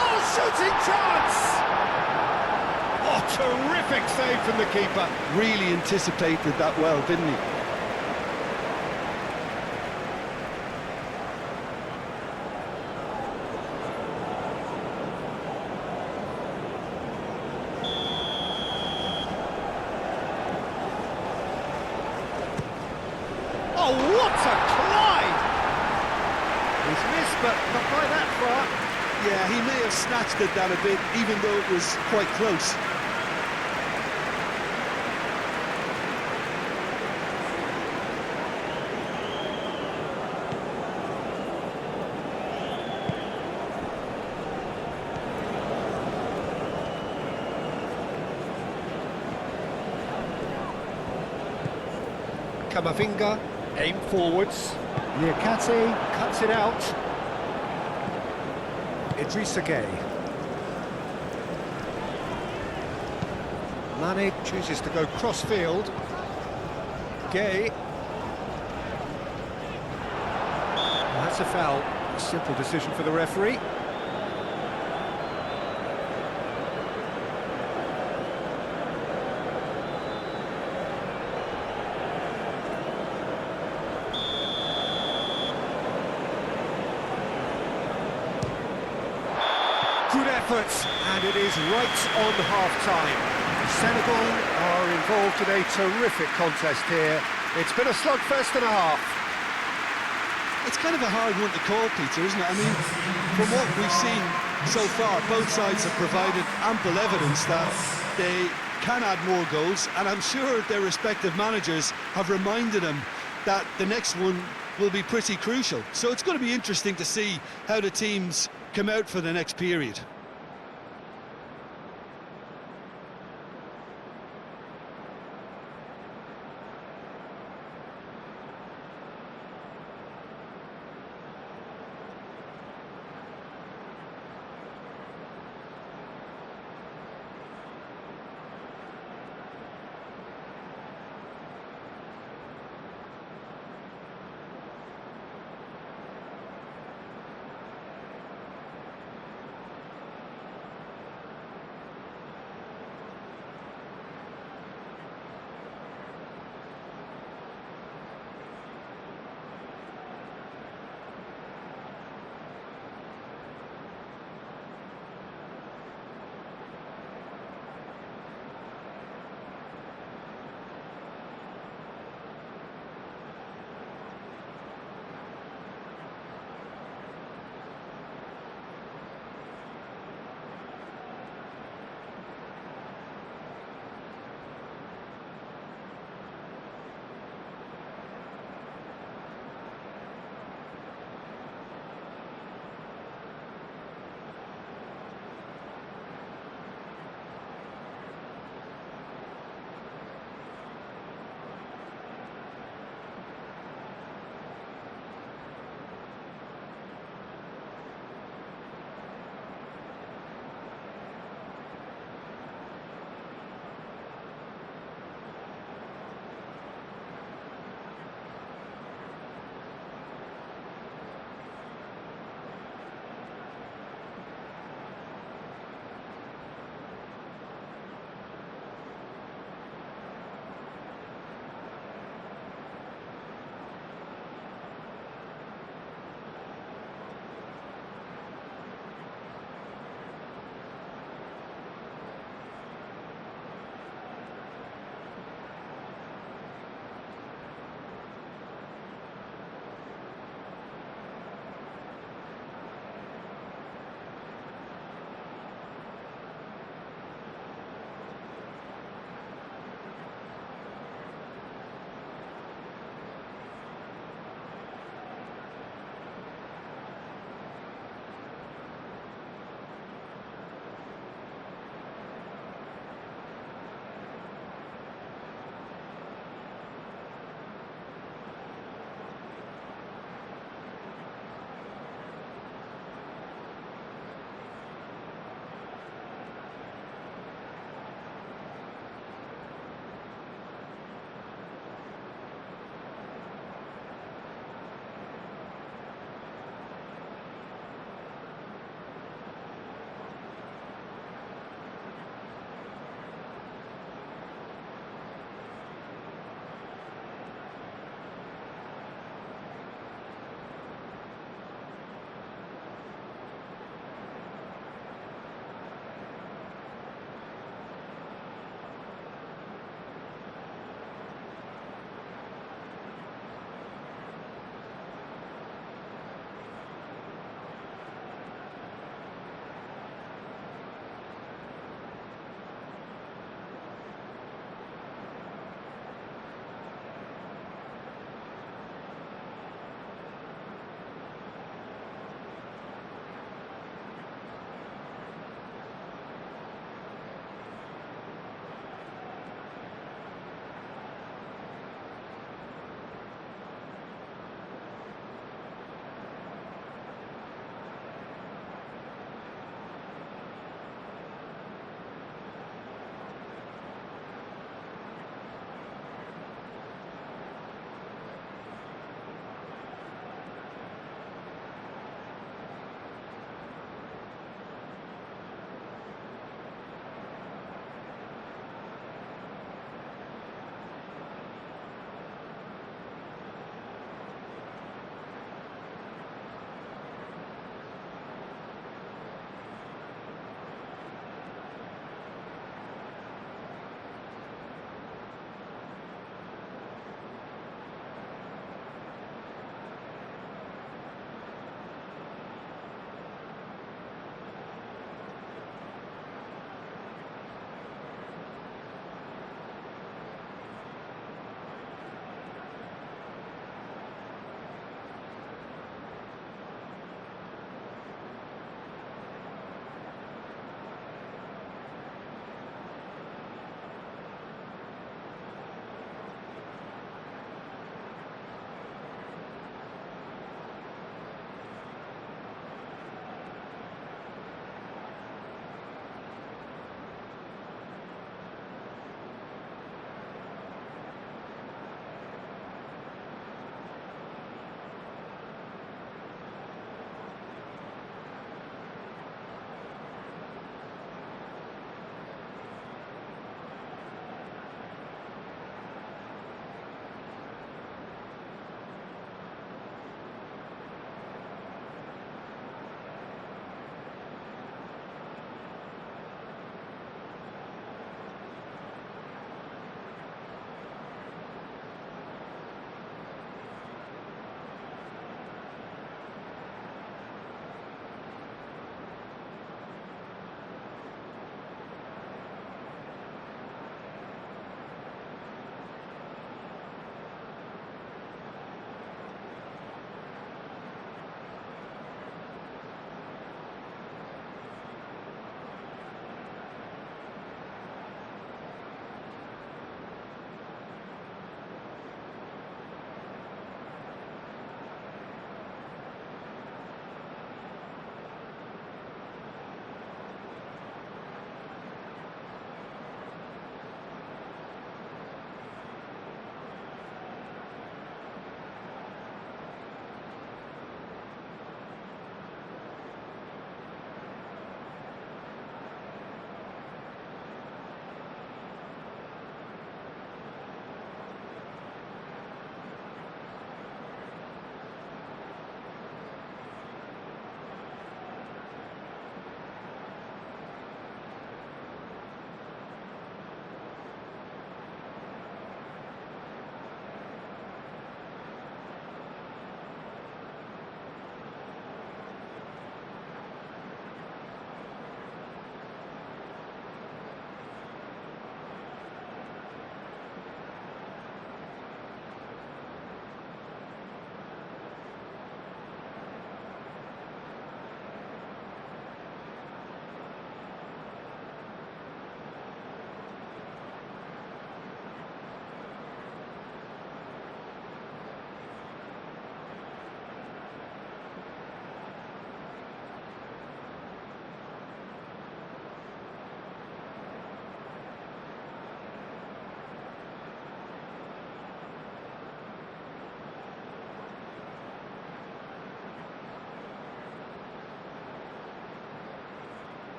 Oh, shooting chance! Oh, terrific save from the keeper. Really anticipated that well, didn't he? Oh, what a climb! He's missed, but not by that far. Yeah, he may have snatched it down a bit, even though it was quite close. Camavinga, aim forwards. Niakate cuts it out. Idrissa Gueye. Mane chooses to go cross-field. Gueye. That's a foul. A simple decision for the referee. Good effort, and it is right on half-time. Senegal are involved in a terrific contest here. It's been a slugfest and a half. It's kind of a hard one to call, Peter, isn't it? I mean, from what we've seen so far, both sides have provided ample evidence that they can add more goals, and I'm sure their respective managers have reminded them that the next one will be pretty crucial. So it's going to be interesting to see how the teams come out for the next period.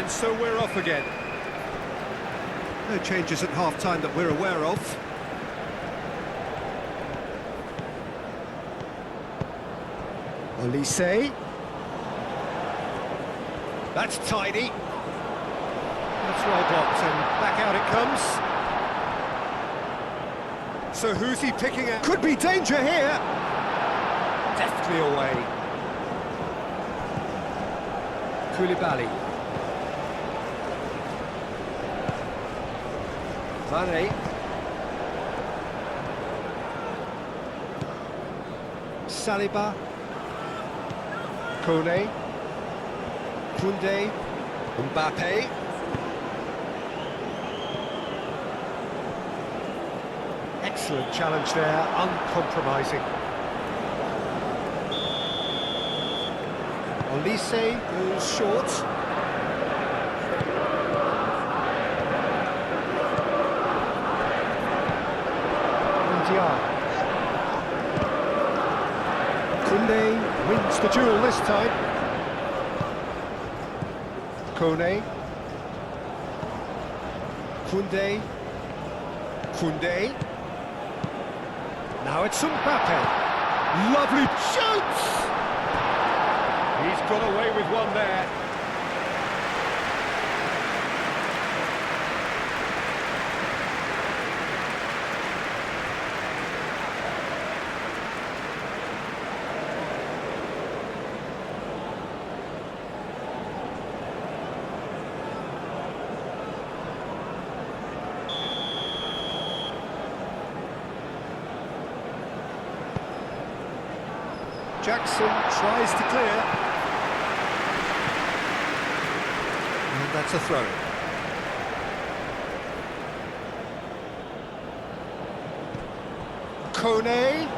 And so we're off again. No changes at half-time that we're aware of. Olise. That's tidy. That's well blocked, and back out it comes. So who's he picking at? Could be danger here. Deftly away. Koulibaly. Mane. Saliba. Kone. Koundé. Mbappe. Excellent challenge there, uncompromising. Olise goes short. Koundé wins the duel this time. Kone. Koundé. Koundé. Now it's Mbappe. Lovely shoots! He's got away with one there. Jackson tries to clear. And that's a throw. Kone.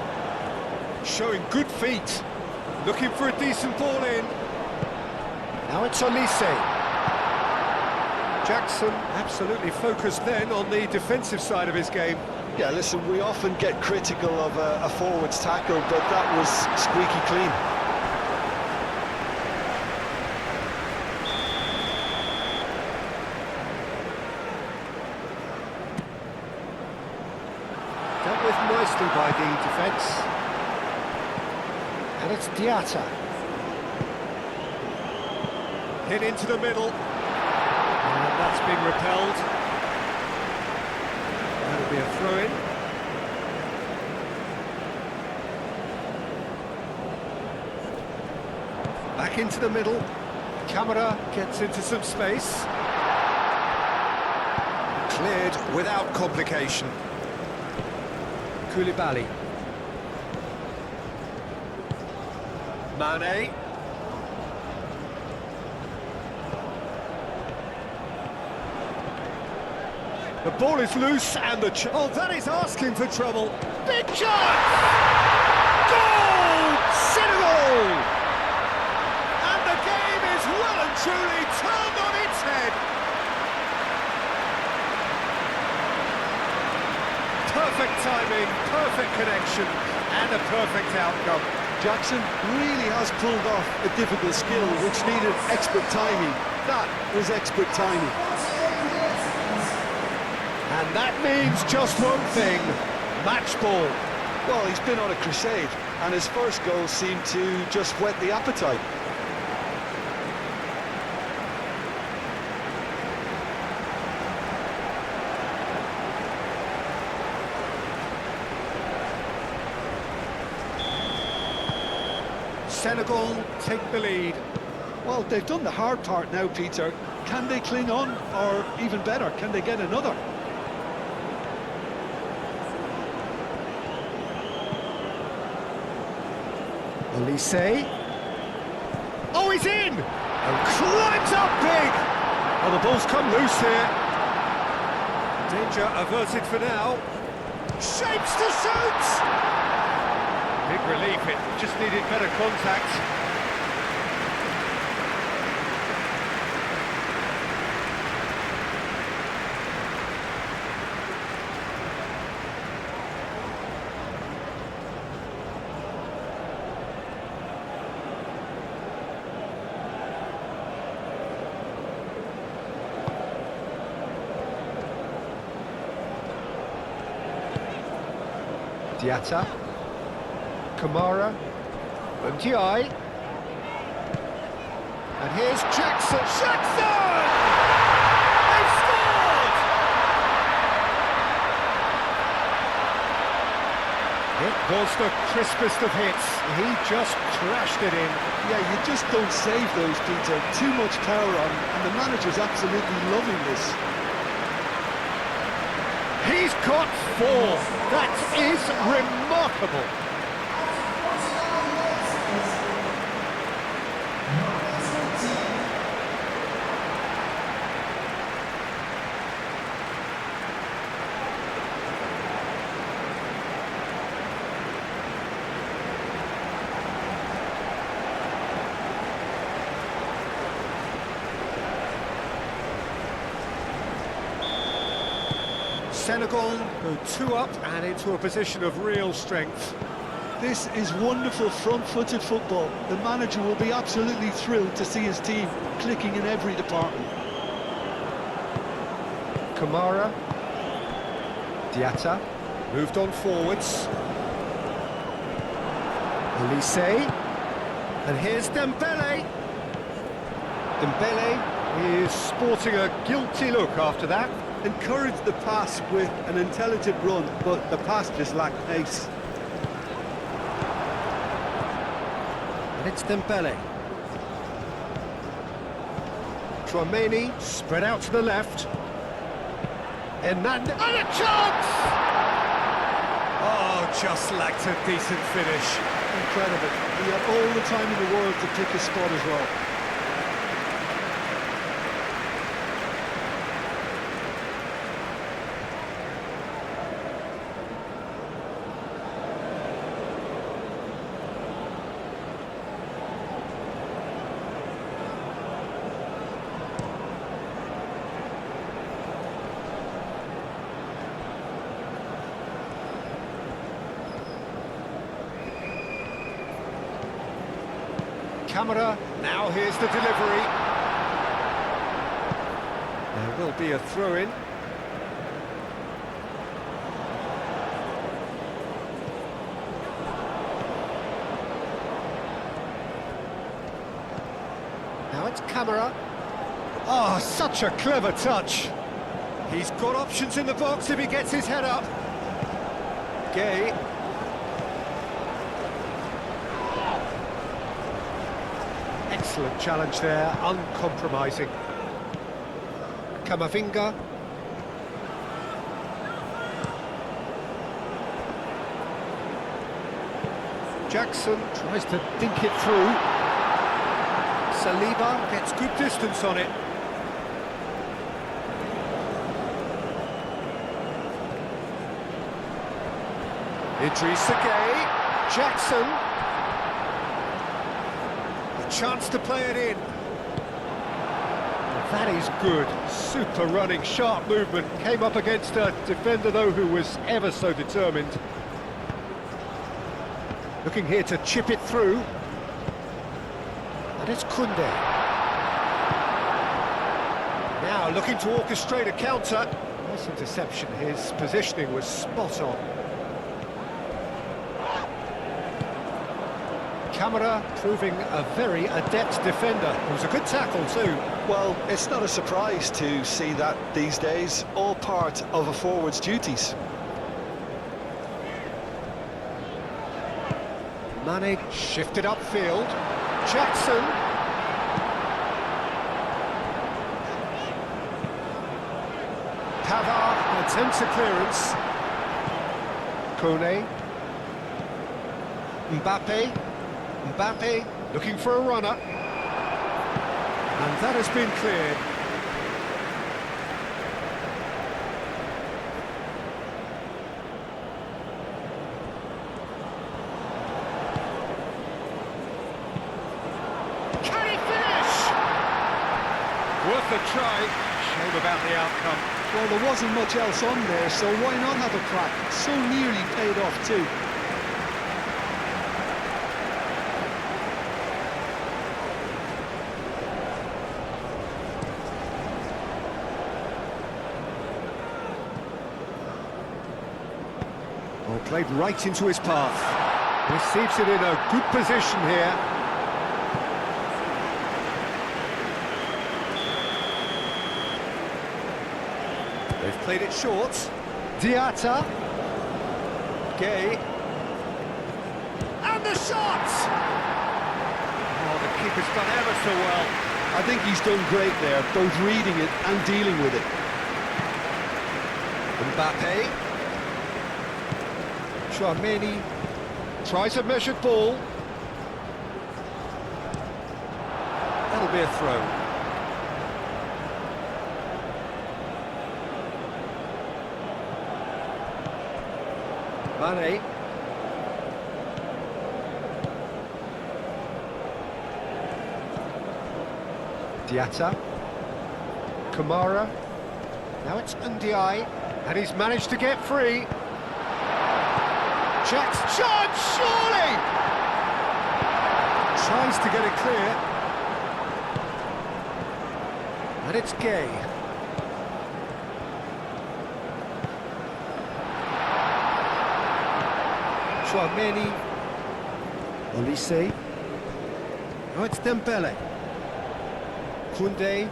Showing good feet. Looking for a decent ball in. Now it's Olise. Jackson absolutely focused then on the defensive side of his game. Yeah, listen, we often get critical of a forward's tackle, but that was squeaky clean. Dealt with nicely by the defence. And it's Diatta. Hit into the middle. And that's been repelled. That'll be a throw-in. Back into the middle. Camera gets into some space. Cleared without complication. Koulibaly. Mane. The ball is loose and the... Oh, that is asking for trouble. Big chance! Goal! Senegal! And the game is well and truly turned on its head. Perfect timing, perfect connection, and a perfect outcome. Jackson really has pulled off a difficult skill which needed expert timing. That was expert timing. And that means just one thing, match ball. Well, he's been on a crusade, and his first goal seemed to just whet the appetite. Senegal take the lead. Well, they've done the hard part now, Peter. Can they cling on, or even better, can they get another? Olise. Oh, he's in! And climbs up big! Oh, the ball's come loose here. Danger averted for now. Shapes to shoot! Big relief, it just needed better contact. Diatta. Kamara. Ndiaye. And here's Jackson. Jackson! They've scored! It was the crispest of hits. He just crashed it in. Yeah, you just don't save those, Peter. Too much power on him, and the manager's absolutely loving this. He's got 4. That is remarkable. Senegal go 2 up and into a position of real strength. This is wonderful front-footed football. The manager will be absolutely thrilled to see his team clicking in every department. Kamara. Diatta. Moved on forwards. Olise. And here's Dembele. Dembele is sporting a guilty look after that. Encouraged the pass with an intelligent run, but the pass just lacked pace. And it's Dembele. Tchouaméni spread out to the left. And a chance! Oh, just lacked a decent finish. Incredible. He had all the time in the world to pick his spot as well. Camera, now here's the delivery. There will be a throw-in. Now it's Camera. Oh, such a clever touch. He's got options in the box if he gets his head up. Gay. Excellent challenge there, uncompromising. Camavinga. Jackson tries to dink it through. Saliba gets good distance on it. Idrissa Gueye. Jackson. Chance to play it in. That is good. Super running, sharp movement. Came up against a defender, though, who was ever so determined. Looking here to chip it through. And it's Koundé. Now looking to orchestrate a counter. Nice interception. His positioning was spot on. Camera proving a very adept defender. It was a good tackle too. Well, it's not a surprise to see that these days, all part of a forward's duties. Mane shifted upfield. Jackson. Pavard attempts a clearance. Kone. Mbappe looking for a runner. And that has been cleared. Can he finish? Worth a try. Shame about the outcome. Well, there wasn't much else on there, so why not have a crack? So nearly paid off too. Well, played right into his path. Receives it in a good position here. They've played it short. Diatta. Gay. And the shot! Oh, the keeper's done ever so well. I think he's done great there, both reading it and dealing with it. Mbappe. Tchouaméni tries a measured ball. That'll be a throw. Mane. Diatta. Kamara. Now it's Ndiaye. And he's managed to get free. Checks, chance, surely! Tries to get it clear. And it's Gay. Tchouaméni. Olise. Now it's Dembele. Koundé.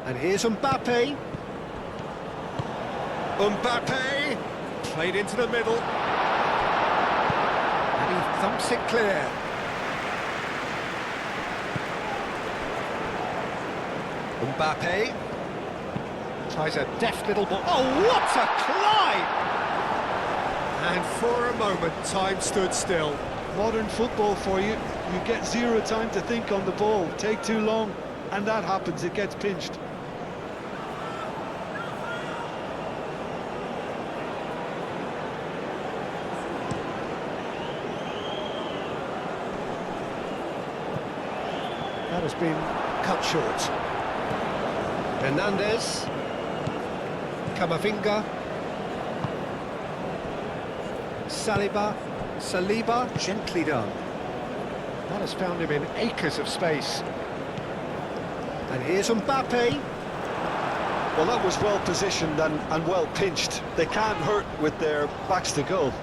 And here's Mbappe. Mbappe! Played into the middle. And he thumps it clear. Mbappe. Tries a deft little ball. Oh, what a climb! And for a moment, time stood still. Modern football for you. You get zero time to think on the ball. Take too long, and that happens. It gets pinched. That has been cut short. Hernandez. Camavinga. Saliba, gently done. That has found him in acres of space. And here's Mbappe. Well, that was well positioned and well pinched. They can't hurt with their backs to goal.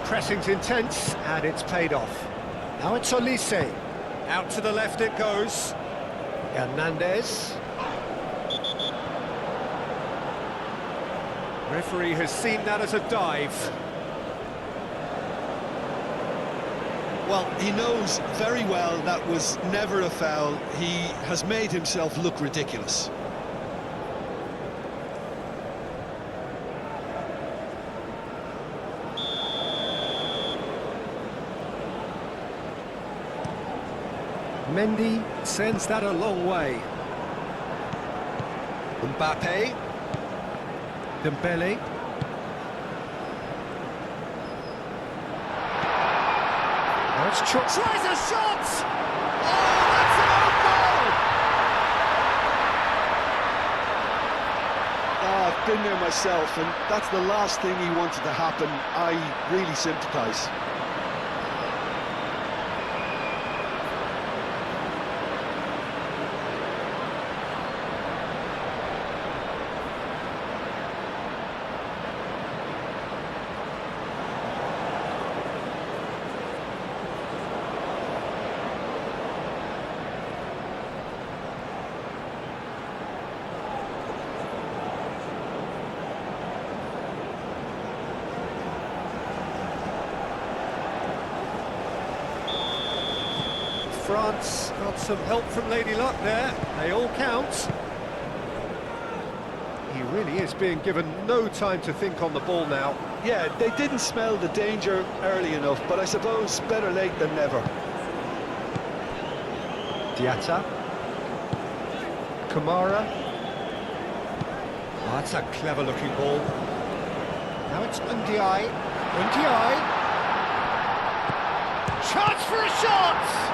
Pressing's intense, and it's paid off. Now it's Olise. Out to the left it goes. Hernandez. Referee has seen that as a dive. Well, he knows very well that was never a foul. He has made himself look ridiculous. Mendy sends that a long way. Mbappe. Dembele. Now it's tries a shot! Oh, that's an own goal! Oh, I've been there myself, and that's the last thing he wanted to happen. I really sympathise. France got some help from Lady Luck there. They all count. He really is being given no time to think on the ball now. Yeah, they didn't smell the danger early enough, but I suppose better late than never. Diatta. Kamara. Oh, that's a clever-looking ball. Now it's Ndiaye. Ndiaye. Chance for a shot!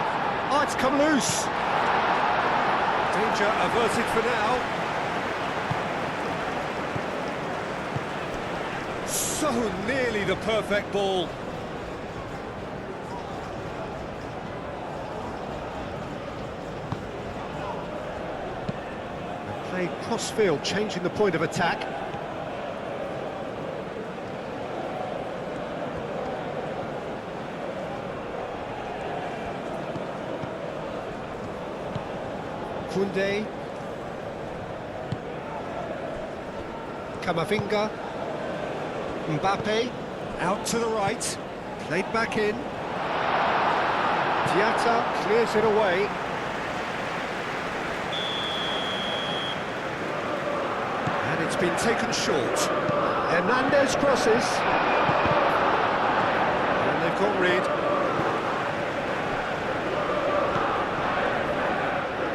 Oh, it's come loose. Danger averted for now. So nearly the perfect ball. They played cross-field, changing the point of attack. Koundé. Camavinga. Mbappe. Out to the right. Played back in. Diatta clears it away. And it's been taken short. Hernandez crosses. And they've got rid.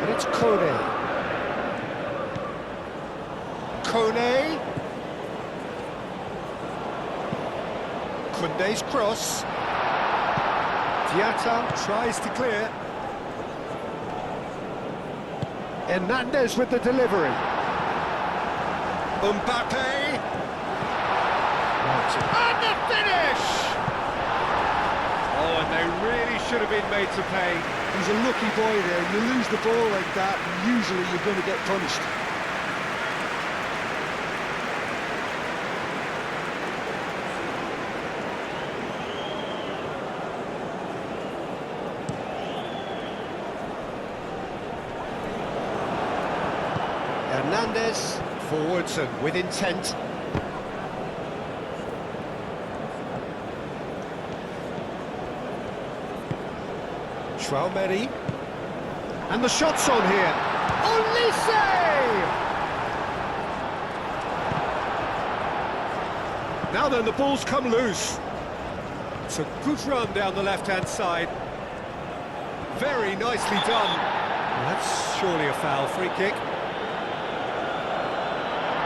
And it's Kone. Kone. Koundé's cross. Diatta tries to clear. Hernandez with the delivery. Mbappe. And the finish! Oh, and they really should have been made to pay. He's a lucky boy there. You lose the ball like that, and usually you're going to get punished. Hernandez forwards and with intent. Traoré. And the shot's on here. Olise! Now then, the ball's come loose. It's a good run down the left-hand side. Very nicely done. Well, that's surely a foul, free kick.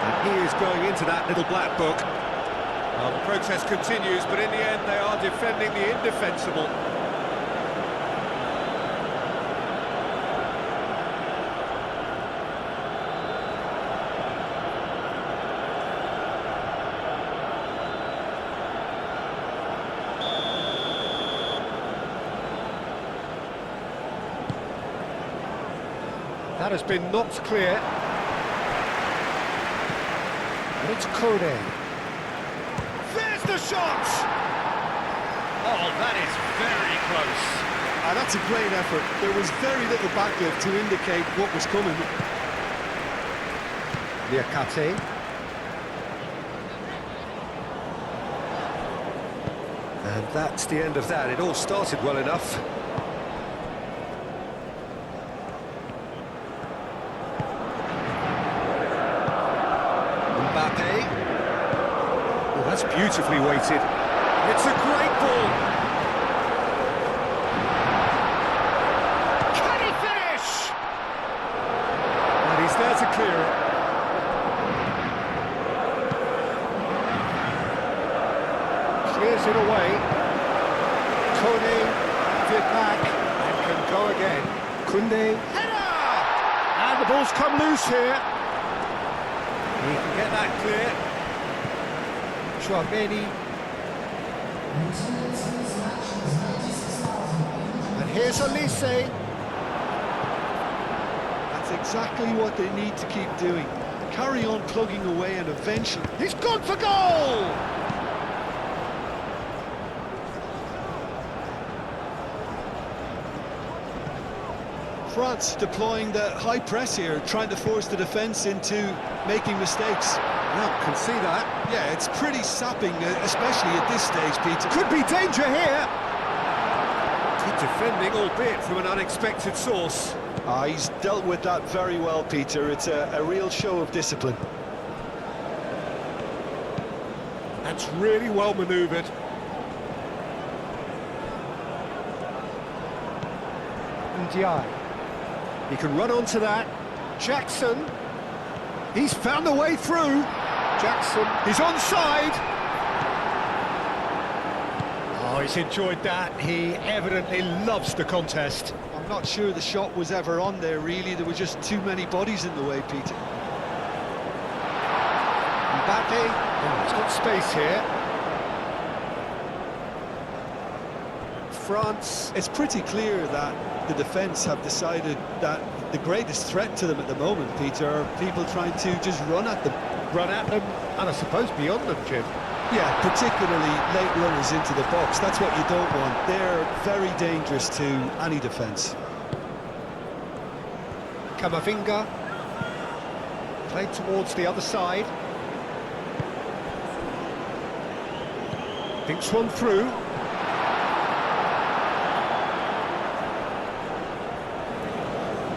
And he is going into that little black book. Well, the protest continues, but in the end they are defending the indefensible. That has been knocked clear. And it's Kone. There's the shot! Oh, that is very close. That's a great effort. There was very little backlift to indicate what was coming. Liakate. And that's the end of that. It all started well enough. Mbappe. Oh, that's beautifully weighted. It's a great ball. Can he finish? And he's there to clear it. Clears it away. Kone has it back and can go again. Koundé. Header! And the ball's come loose here. He can get that clear. Traoré. And here's Olise. That's exactly what they need to keep doing. Carry on plugging away and eventually... He's gone for goal! France deploying the high press here, trying to force the defence into making mistakes. Well, can see that. Yeah, it's pretty sapping, especially at this stage, Peter. Could be danger here. Good defending, albeit from an unexpected source. He's dealt with that very well, Peter. It's a real show of discipline. That's really well manoeuvred. Ndiaye. He can run onto that. Jackson. He's found a way through. Jackson. He's onside. Oh, he's enjoyed that. He evidently loves the contest. I'm not sure the shot was ever on there, really. There were just too many bodies in the way, Peter. Mbappe. Oh, he's got space here. France. It's pretty clear that the defence have decided that the greatest threat to them at the moment, Peter, are people trying to just run at them. Run at them, and I suppose beyond them, Jim. Yeah, particularly late runners into the box. That's what you don't want. They're very dangerous to any defence. Camavinga. Played towards the other side. Thinks one through.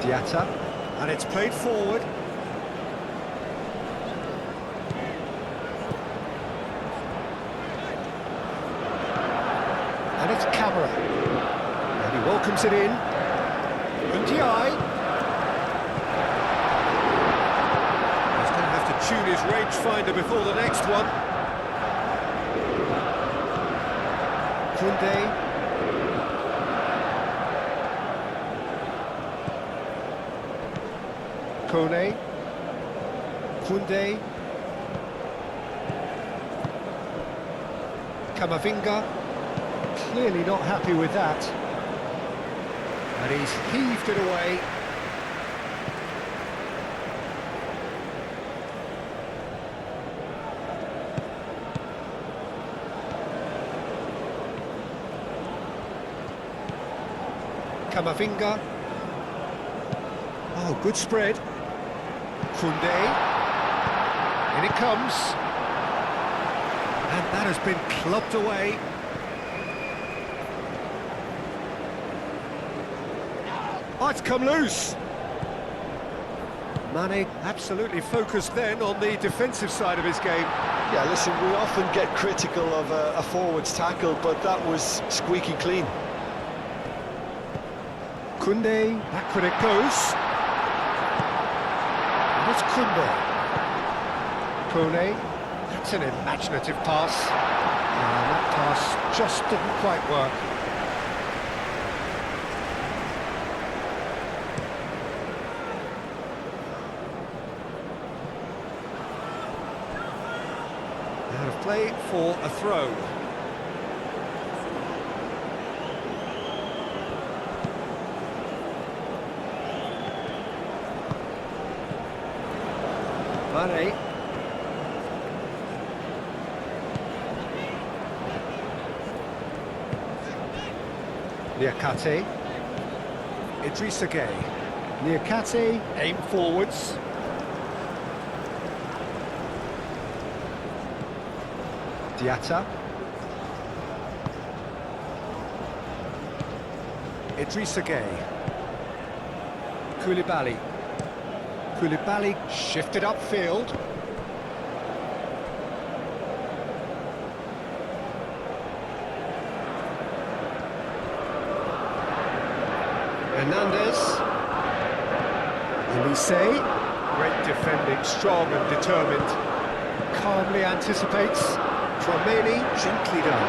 Diatta. And it's played forward. And it's Camera. And he welcomes it in. Ndiaye. He's going to have to tune his rangefinder before the next one. Koundé. Kone. Koundé. Camavinga. Clearly not happy with that. And he's heaved it away. Camavinga. Oh, good spread. Koundé. In it comes. And that has been clubbed away. Oh, it's come loose. Mane absolutely focused then on the defensive side of his game. Yeah, listen, we often get critical of a forward's tackle, but that was squeaky clean. Koundé, back when it goes. And it's Koundé. Kone, that's an imaginative pass. And that pass just didn't quite work. Out of play for a throw. Mane. Niakate. Idrissa Gueye. Niakate, aim forwards. Diatta. Idrissa Gueye. Koulibaly. Koulibaly shifted upfield. Hernandez. Elise. Great defending, strong and determined. Calmly anticipates. Tchouaméni, gently done.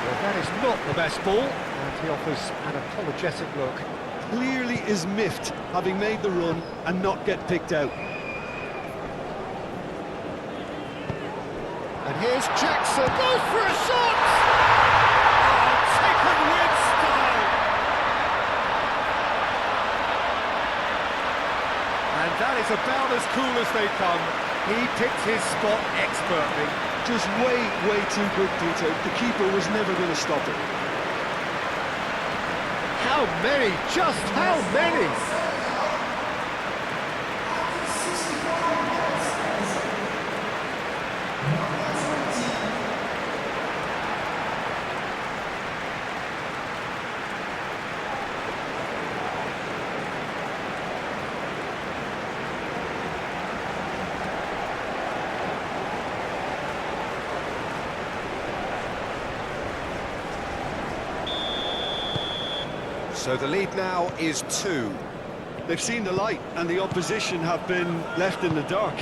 Well, that is not the best ball, and he offers an apologetic look. Clearly is miffed, having made the run and not get picked out. And here's Jackson, goes for a shot! Oh, taken with style! And that is about as cool as they come. He picked his spot expertly. Just way too good, Peter. The keeper was never going to stop it. How many? Just how many? So the lead now is 2. They've seen the light and the opposition have been left in the dark.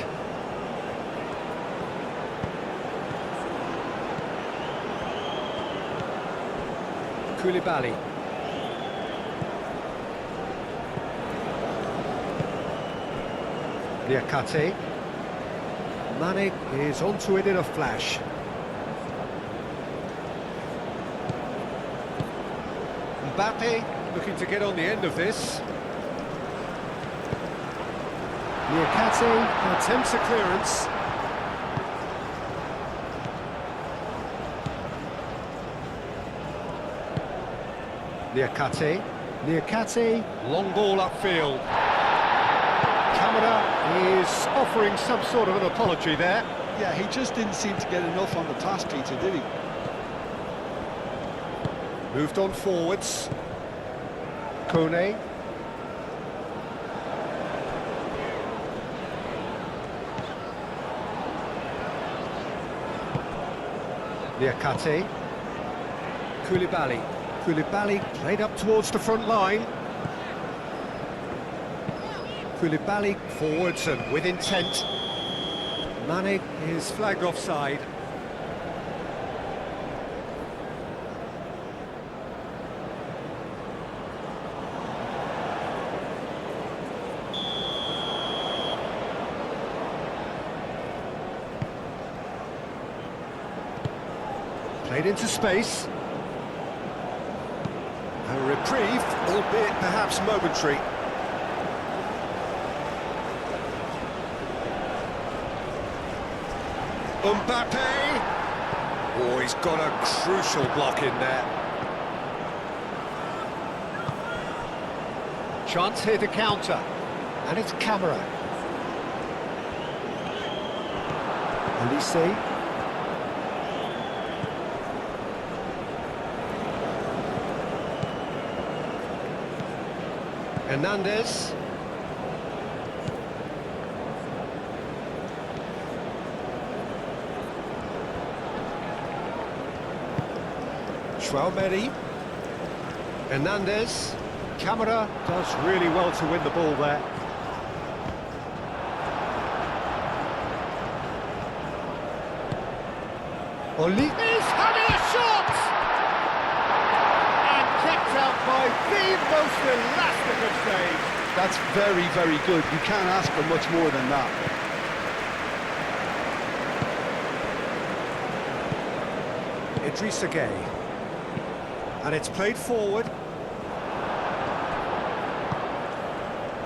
Koulibaly. Niakate. Mane is onto it in a flash. Mbappe looking to get on the end of this. Niakate attempts a clearance. Niakate. Niakate. Long ball upfield. Camera is offering some sort of an apology there. Yeah, he just didn't seem to get enough on the pass, Peter, did he? Moved on forwards. Kone. Niakate. Koulibaly. Koulibaly played up towards the front line. Koulibaly forwards and with intent. Mane is flagged offside. Played into space. A reprieve, albeit perhaps momentary. Mbappe! Oh, he's got a crucial block in there. Chance here to counter. And it's Camera. Elise. Hernandez. Schwalmeri. Hernandez. Camera does really well to win the ball there. Oli is having a shot! And kept out by the most elastic of saves. That's very, very good. You can't ask for much more than that. Idrissa Gueye. And it's played forward.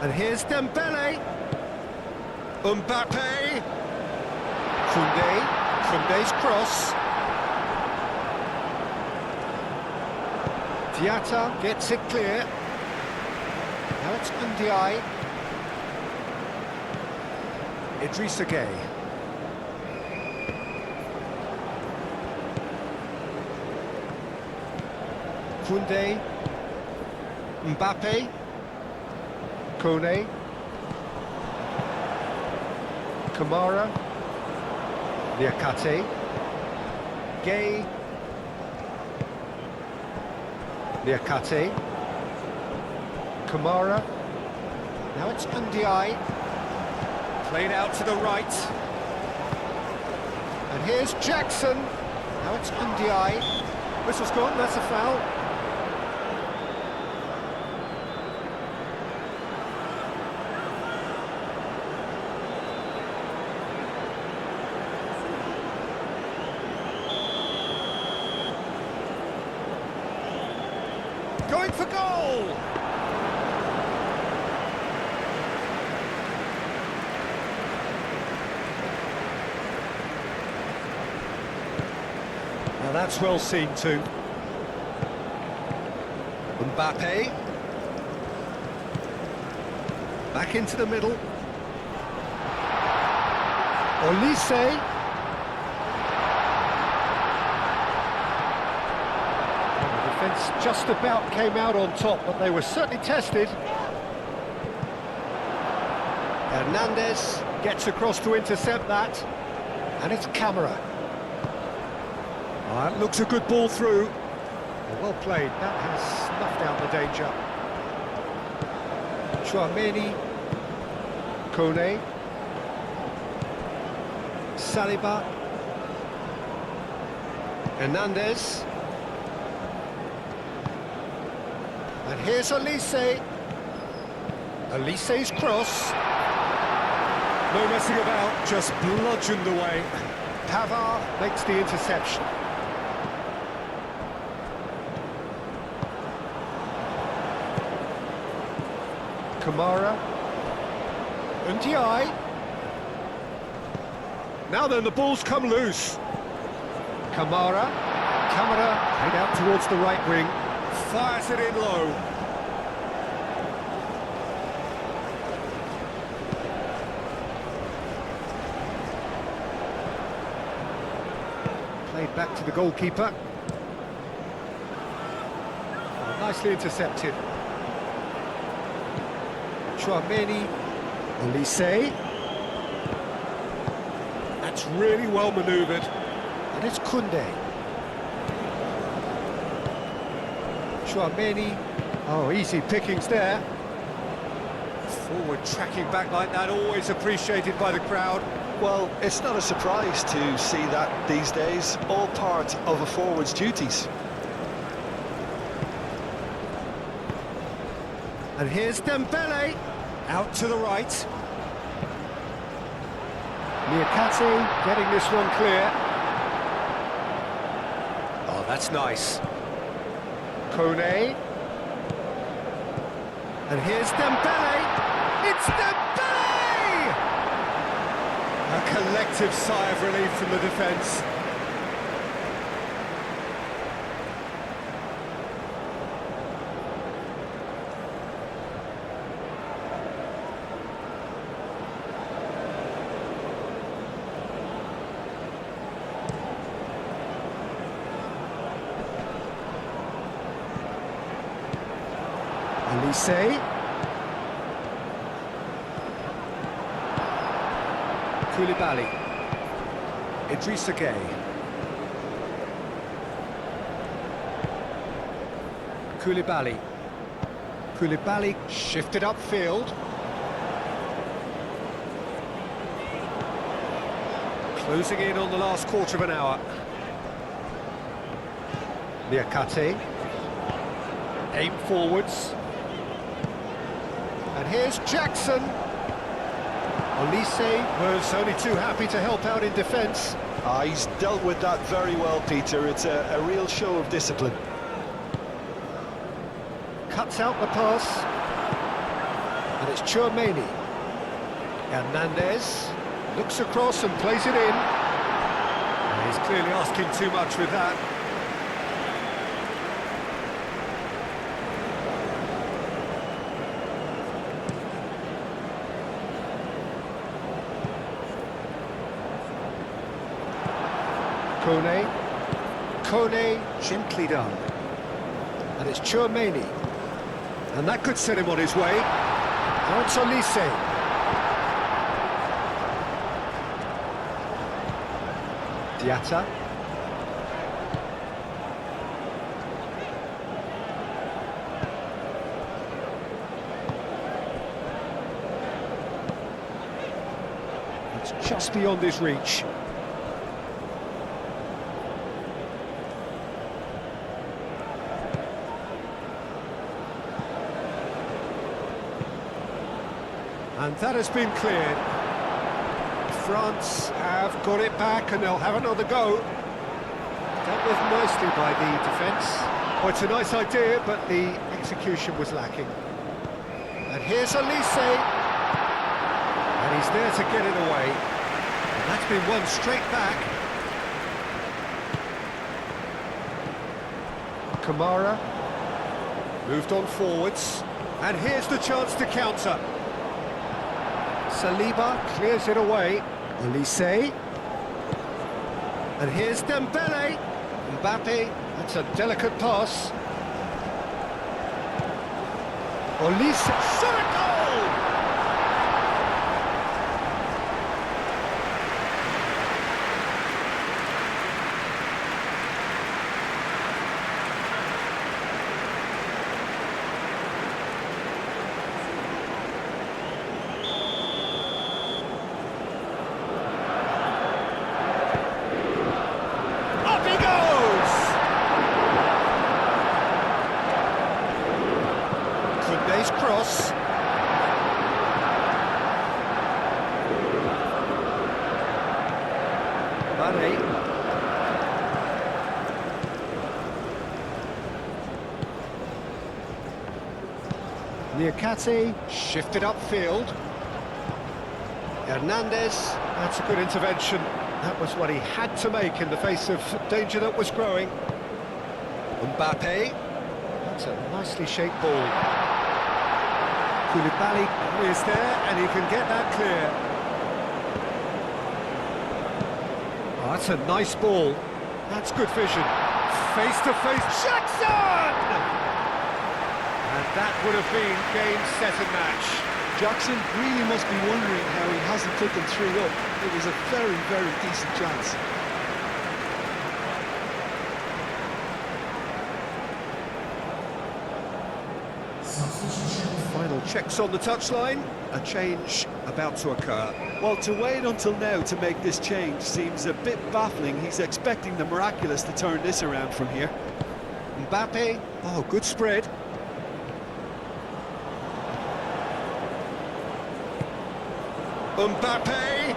And here's Dembele. Mbappe. Koundé. Koundé's cross. Diatta gets it clear. Now it's Ndiaye. Idrissa Gueye. Koundé. Mbappe. Kone. Kamara. Niakate. Gueye. Niakate. Kamara. Now it's Ndiaye. Played out to the right. And here's Jackson. Now it's Ndiaye. Whistle's gone, that's a foul. Going for goal! Now that's well seen too. Mbappe. Back into the middle. Olise. Defence just about came out on top, but they were certainly tested. Hernandez gets across to intercept that, and it's Camera. That looks a good ball through. Well played, that has snuffed out the danger. Chouameni, Kone, Saliba, Hernandez. And here's Elise. Elise's cross. No messing about, just bludgeoned away. Pavard makes the interception. Kamara. Ndiaye. Now then, the ball's come loose. Kamara. Camera played out towards the right wing. Fires it in low. Played back to the goalkeeper. Oh, nicely intercepted. Chouameni. Olise. That's really well manoeuvred. And it's Koundé. Chouameni. Oh, easy pickings there. Forward tracking back like that, always appreciated by the crowd. Well, it's not a surprise to see that these days, all part of a forward's duties. And here's Dembele. Out to the right. Niakate getting this one clear. Oh, that's nice. Kone. And here's Dembele. It's Dembele! A collective sigh of relief from the defence. Olise. Koulibaly. Idrissa Gueye. Koulibaly. Koulibaly shifted upfield. Closing in on the last quarter of an hour. Niakate. Aim forwards. And here's Jackson. Olise was only too happy to help out in defence. He's dealt with that very well, Peter. It's a real show of discipline. Cuts out the pass. And it's Chouameni. Hernandez looks across and plays it in. He's clearly asking too much with that. Kone gently done. And it's Chouameni. And that could set him on his way. Now it's Olise. Diatta. It's just beyond his reach. And that has been cleared. France have got it back and they'll have another go. Dealt with nicely by the defence. Well, it's a nice idea, but the execution was lacking. And here's Olise. And he's there to get it away. And that's been won straight back. Kamara. Moved on forwards. And here's the chance to counter. Saliba clears it away. Olise. And here's Dembele. Mbappe, that's a delicate pass. Olise, shot a goal! Cross. Mane. Niakate shifted upfield. Hernandez, that's a good intervention. That was what he had to make in the face of danger that was growing. Mbappe, that's a nicely shaped ball. Koulibaly is there, and he can get that clear. Oh, that's a nice ball. That's good vision. Face-to-face, Jackson! And that would have been game, set and match. Jackson really must be wondering how he hasn't put them 3 up. It was a very, very decent chance. Final checks on the touchline. A change about to occur. Well, to wait until now to make this change seems a bit baffling. He's expecting the miraculous to turn this around from here. Mbappe, oh, good spread. Mbappe!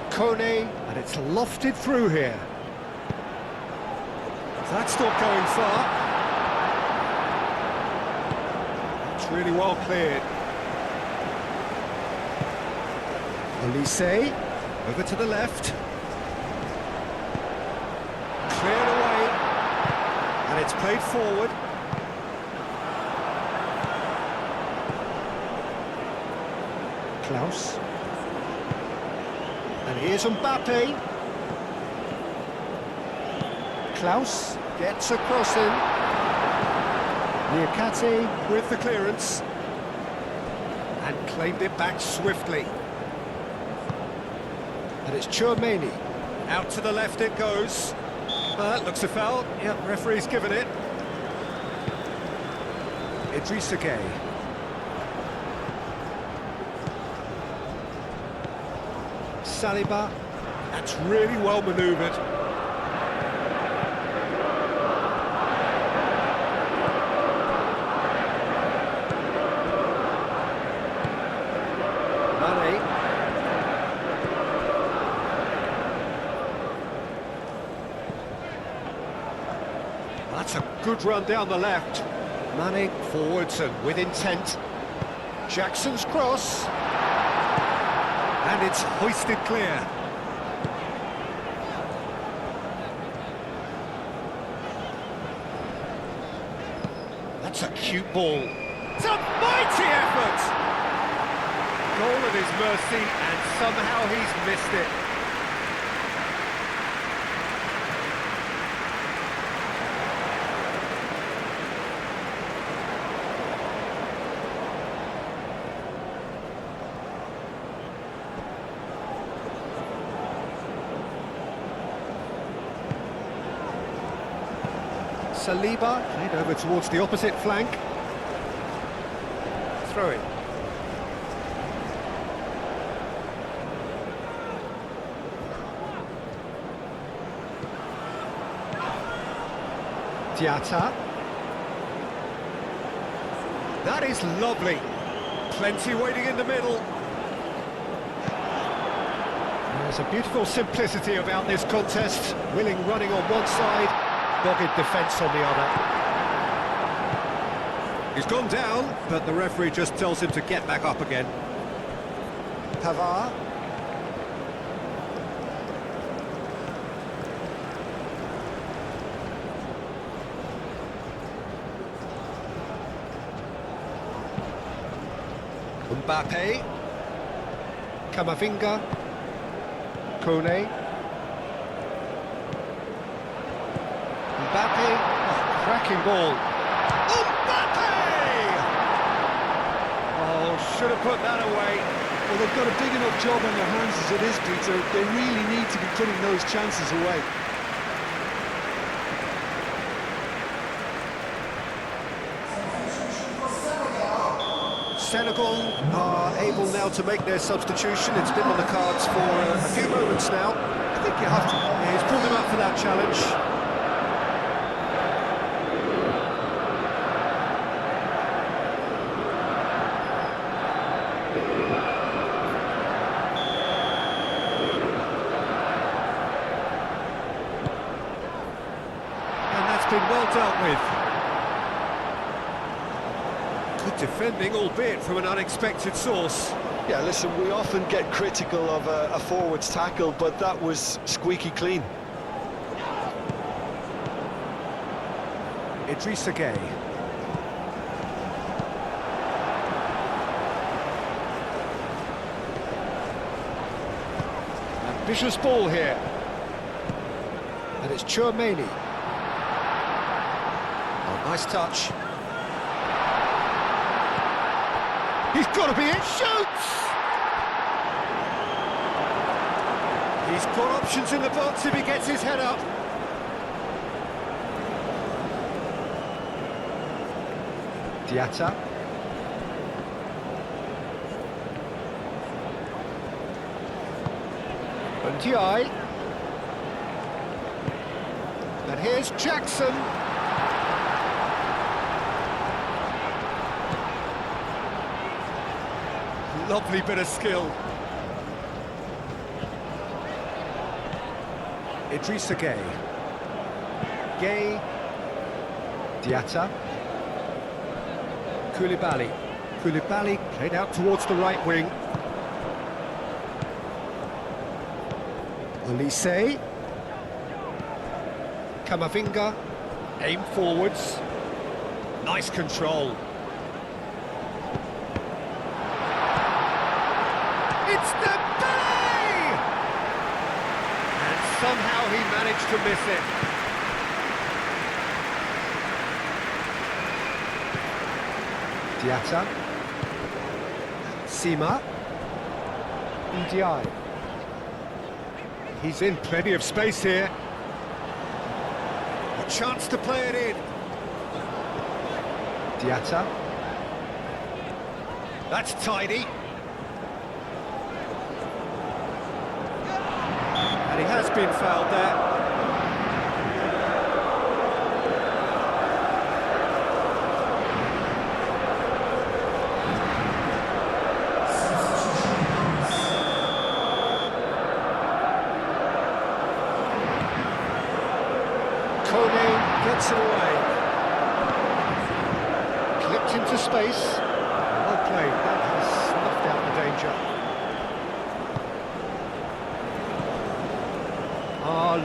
Kone, and it's lofted through here. That's not going far. It's really well cleared. Olise, over to the left. Cleared away. And it's played forward. Klaus. And here's Mbappe. Klaus gets a cross in. Niakate with the clearance. And claimed it back swiftly. And it's Chouameni. Out to the left it goes. Looks a foul. Yep, referee's given it. Idrissa Gueye. Saliba. That's really well manoeuvred. Mane. That's a good run down the left. Mane forwards and with intent. Jackson's cross. And it's hoisted clear. That's a cute ball. It's a mighty effort! Goal at his mercy, and somehow he's missed it. Saliba, played over towards the opposite flank. Throw it. Diatta. That is lovely. Plenty waiting in the middle. There's a beautiful simplicity about this contest. Willing running on one side, dogged defence on the other. He's gone down, but the referee just tells him to get back up again. Pavard. Mbappe. Camavinga. Kone. Mbappe, oh, cracking ball. Mbappe! Oh, should have put that away. Well, they've got a big enough job on their hands as it is, Peter. They really need to be putting those chances away. Senegal are able now to make their substitution. It's been on the cards for a few moments now. I think you have to. Yeah, he's pulled him up for that challenge. And that's been well dealt with. Good defending, albeit from an unexpected source. Yeah, listen, we often get critical of a forward's tackle, but that was squeaky clean. Idrissa Gueye. Ambitious ball here. And And it's Chouameni. Oh, nice touch. He's got to be in, shoots! He's got options in the box if he gets his head up. Diatta. Ndiaye. And here's Jackson. Lovely bit of skill. Idrissa Gueye. Gueye. Diatta. Koulibaly. Koulibaly played out towards the right wing. Olise. Camavinga. Aim forwards. Nice control. It's Dembele! And somehow he managed to miss it. Diatta. Sima. Ndiaye. He's in plenty of space here. A chance to play it in. Diatta. That's tidy. And he has been fouled there. Gets it away. Clipped into space. Well played. That has snuffed out the danger.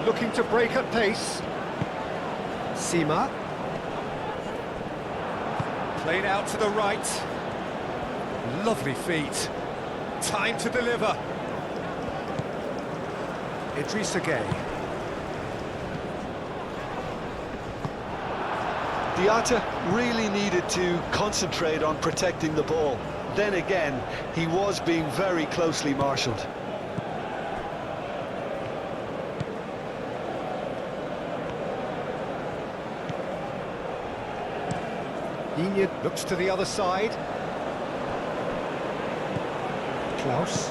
Looking to break at pace. Sima. Played out to the right. Lovely feet. Time to deliver. Idrissa Gueye. Diatta really needed to concentrate on protecting the ball. Then again, he was being very closely marshalled. Iñigo looks to the other side. Klaus.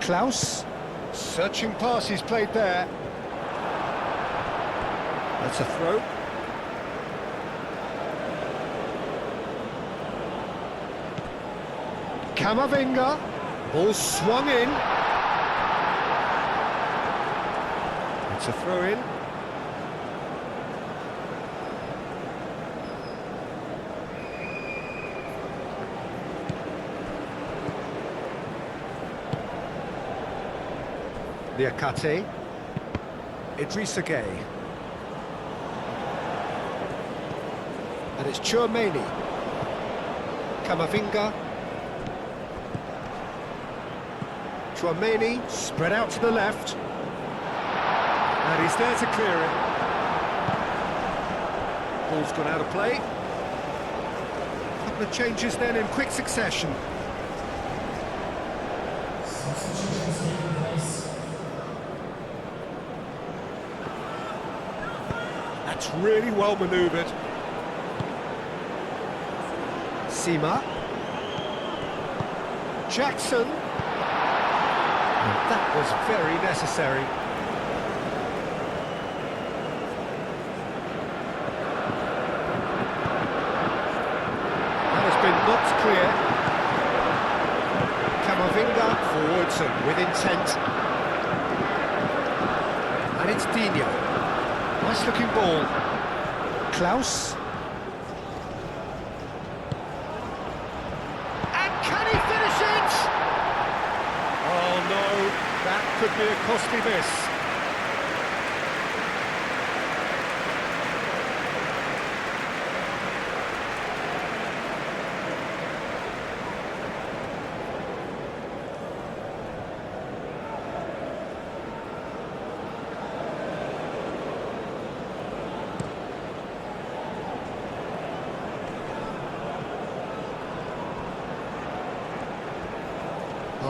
Klaus. Searching pass he's played there. That's a throw. Camavinga. Ball swung in. It's a throw in. Liakate. Idrissa Gueye. And it's Chouameni. Camavinga. Chouameni spread out to the left. And he's there to clear it. Ball's gone out of play. A couple of changes then in quick succession. That's really well manoeuvred. Sima. Jackson. And that was very necessary. That has been knocked clear. Camavinga forwards and with intent. And it's Dino. Nice looking ball. Klaus. That could be a costly miss.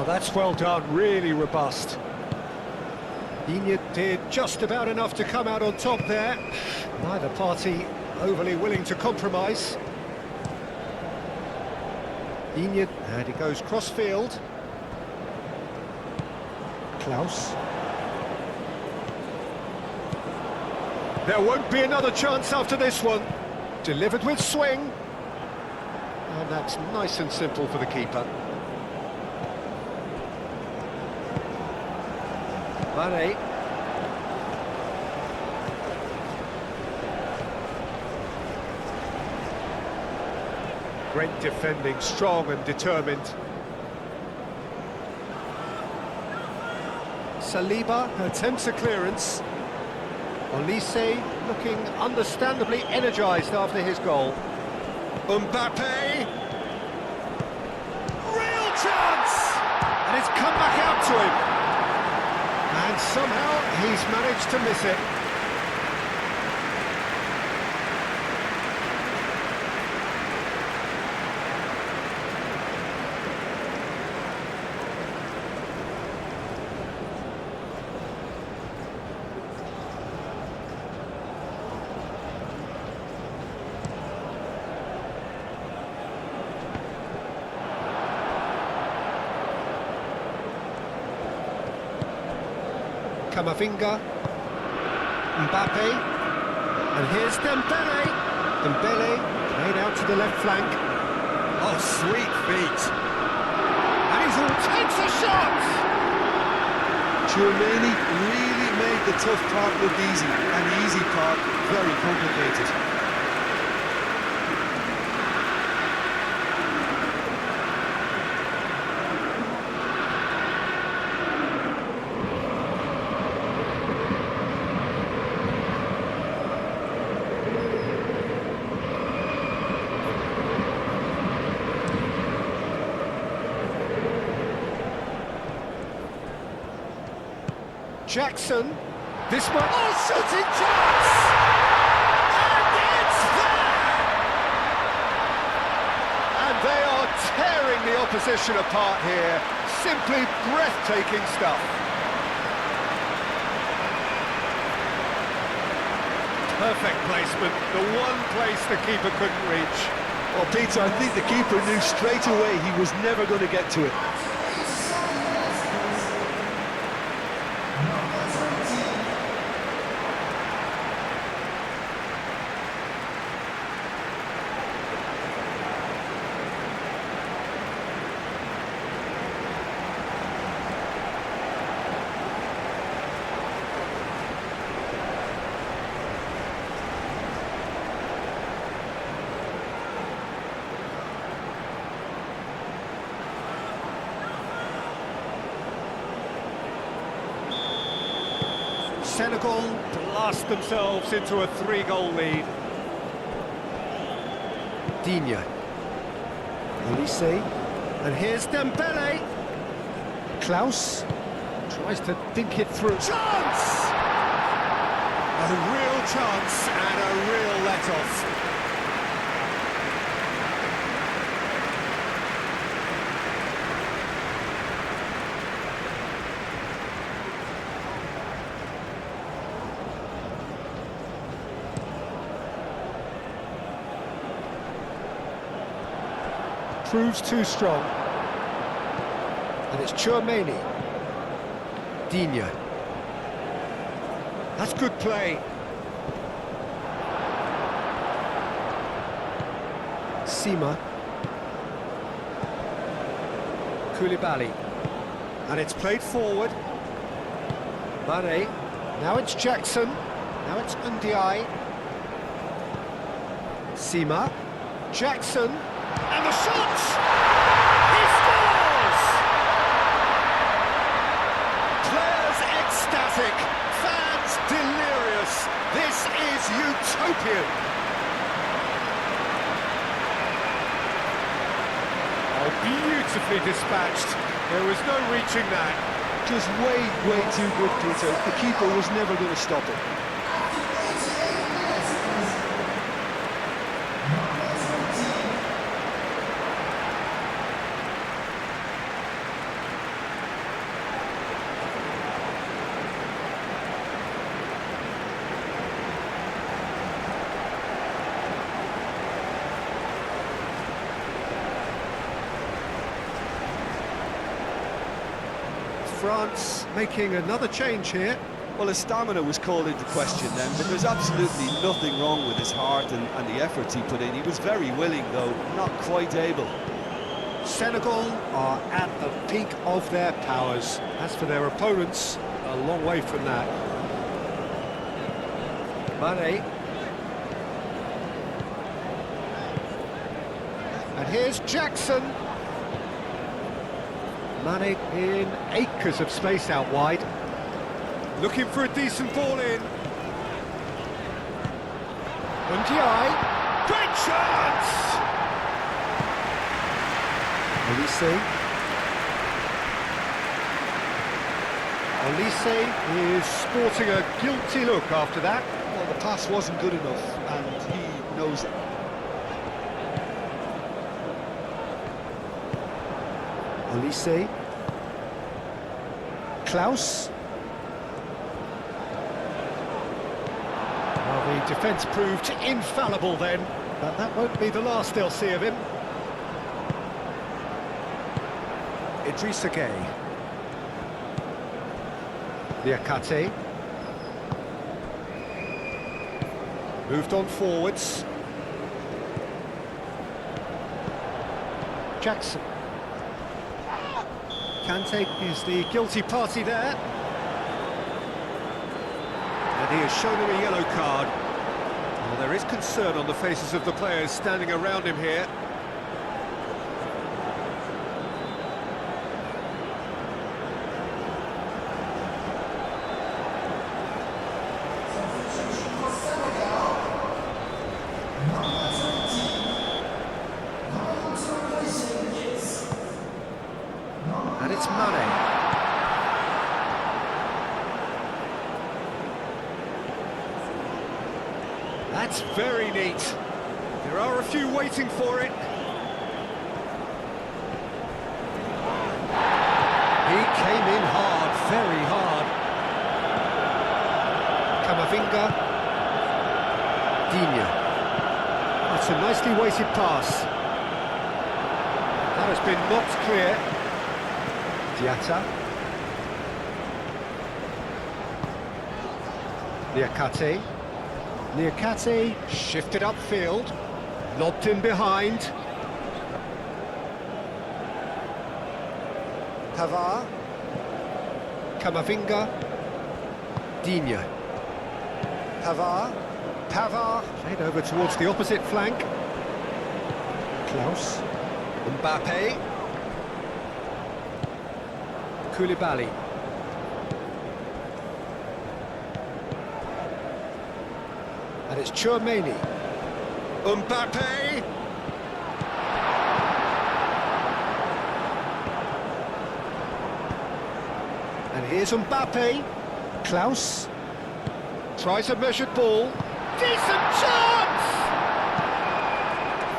Oh, that's well done, really robust. Digne did just about enough to come out on top there. Neither party overly willing to compromise. Digne, and he goes cross-field. Klaus. There won't be another chance after this one. Delivered with swing. And that's nice and simple for the keeper. Mane. Great defending, strong and determined. Saliba attempts a clearance. Olise looking understandably energised after his goal. Mbappe! Real chance! And it's come back out to him. And somehow he's managed to miss it. Camavinga, Mbappe, and here's Dembele. Dembele played out to the left flank. Oh, sweet feet. And he's all takes a shot! Tchouaméni really made the tough part look easy, and the easy part very complicated. Jackson, this one, oh, shooting chance! And it's there! And they are tearing the opposition apart here. Simply breathtaking stuff. Perfect placement, the one place the keeper couldn't reach. Well, Peter, I think the keeper knew straight away he was never going to get to it. Senegal blast themselves into a 3-goal lead. Digne. Olise. And here's Dembele. Klaus tries to think it through. Chance! A real chance and a real let-off. Proves too strong. And it's Tchouaméni. Digne. That's good play. Sima. Koulibaly. And it's played forward. Mane. Now it's Jackson. Now it's Ndiaye. Sima. Jackson. And the shot! He scores! Players ecstatic, fans delirious. This is utopian. Oh, beautifully dispatched. There was no reaching that. Just way too good, Peter. The keeper was never going to stop it. France making another change here. Well, his stamina was called into question then, but there's absolutely nothing wrong with his heart and the efforts he put in. He was very willing, though, not quite able. Senegal are at the peak of their powers. As for their opponents, a long way from that. Mane. And here's Jackson. Mane in acres of space out wide. Looking for a decent ball in. Ndiaye. Great chance! Olise. Olise is sporting a guilty look after that. Well, the pass wasn't good enough, and he knows it. Olise. Klaus. Well, the defence proved infallible then, but that won't be the last they'll see of him. Idrissa Gueye. Niakate. Moved on forwards. Jackson. Kante is the guilty party there. And he has shown him a yellow card. Well, there is concern on the faces of the players standing around him here. And it's Mane. That's very neat. There are a few waiting for it. He came in hard, very hard. Camavinga. Digne. That's a nicely weighted pass. That has been knocked clear. Diatta. Niakate. Niakate shifted upfield, lobbed in behind. Pavard. Camavinga. Digne. Pavard. Pavard played over towards the opposite flank. Klaus. Mbappe. Koulibaly. And it's Tchouaméni. Mbappe. And here's Mbappe. Klaus. Tries a measured ball. Decent chance!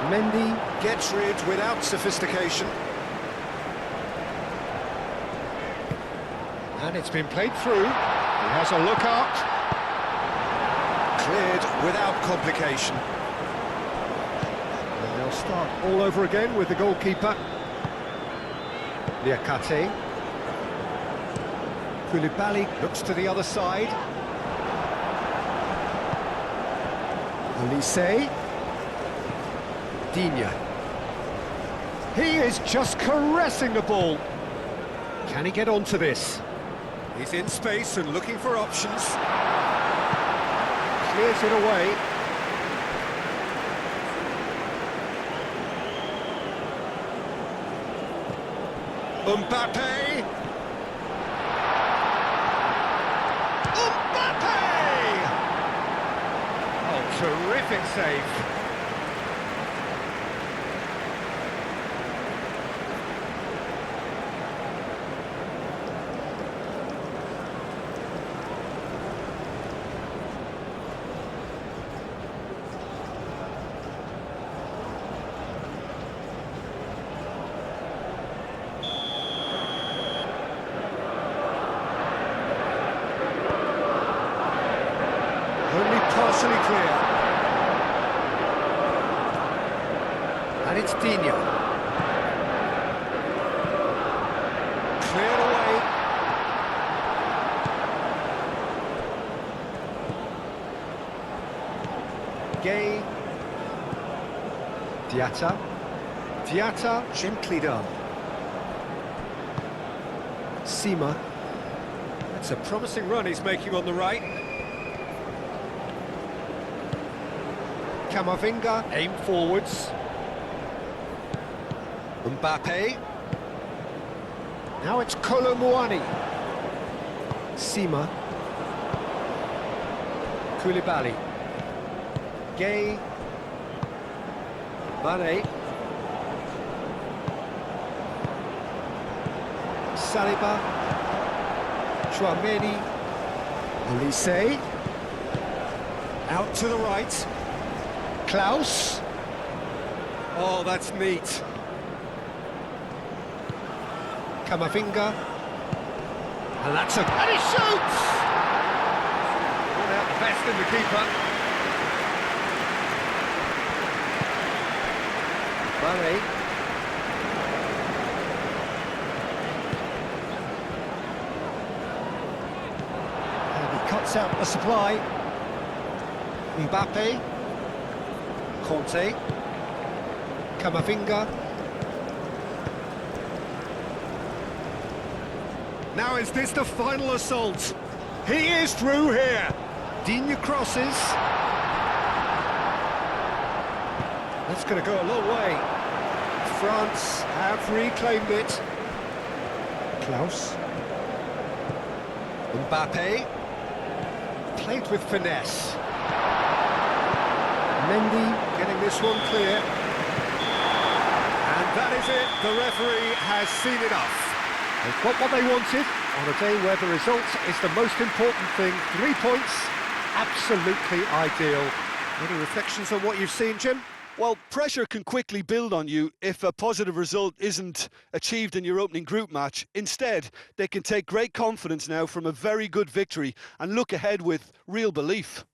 Mendy gets rid without sophistication. And it's been played through. He has a look up. Cleared without complication. And they'll start all over again with the goalkeeper. Niakate. Koulibaly looks to the other side. Olise. Digne. He is just caressing the ball. Can he get onto this? He's in space and looking for options. Clears it away. Mbappe! Mbappe! Oh, terrific save. Only partially clear. And it's Digne. Cleared away. Gay. Diatta. Diatta, gently done. Sima. That's a promising run he's making on the right. Camavinga, aim forwards. Mbappe. Now it's Kolo Muani. Sima. Koulibaly. Gay. Mane. Saliba. Chouameni. Olise. Out to the right. Klaus. Oh, that's neat. Camavinga. And that's a... And he shoots! Brought out the best in the keeper. Mane. And he cuts out the supply. Mbappe. Conte. Camavinga. Now is this the final assault? He is through here. Digne crosses. That's going to go a long way. France have reclaimed it. Klaus. Mbappe. Played with finesse. Mendy getting this one clear. And that is it. The referee has seen enough. They've got what they wanted on a day where the result is the most important thing. 3 points, absolutely ideal. Any reflections on what you've seen, Jim? Well, pressure can quickly build on you if a positive result isn't achieved in your opening group match. Instead, they can take great confidence now from a very good victory and look ahead with real belief.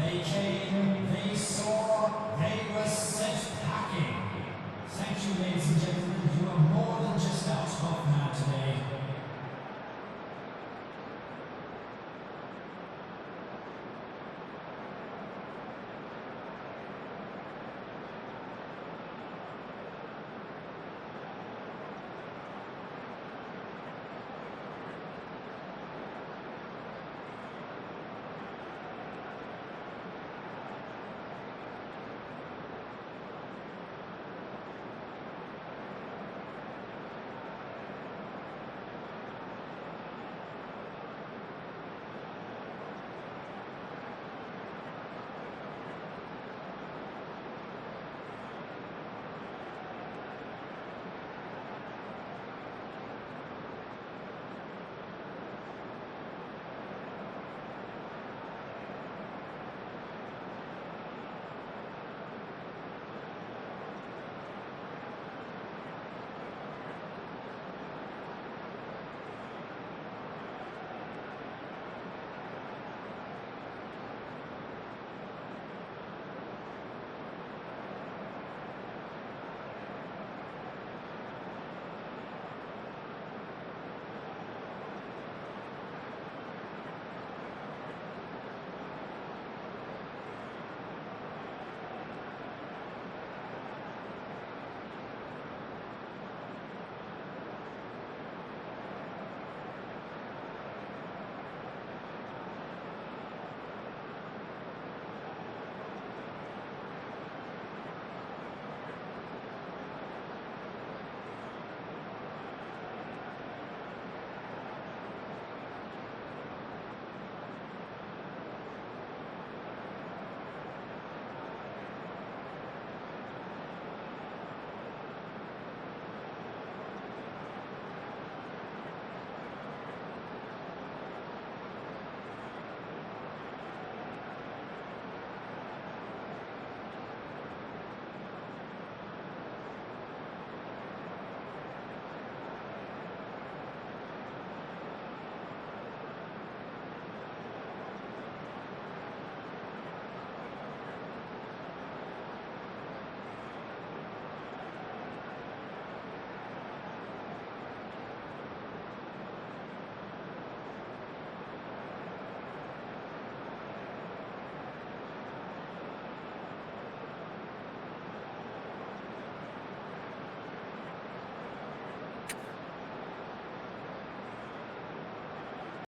They came, they saw, they were sent packing. Thank you, ladies and gentlemen. You are more than just our top man today.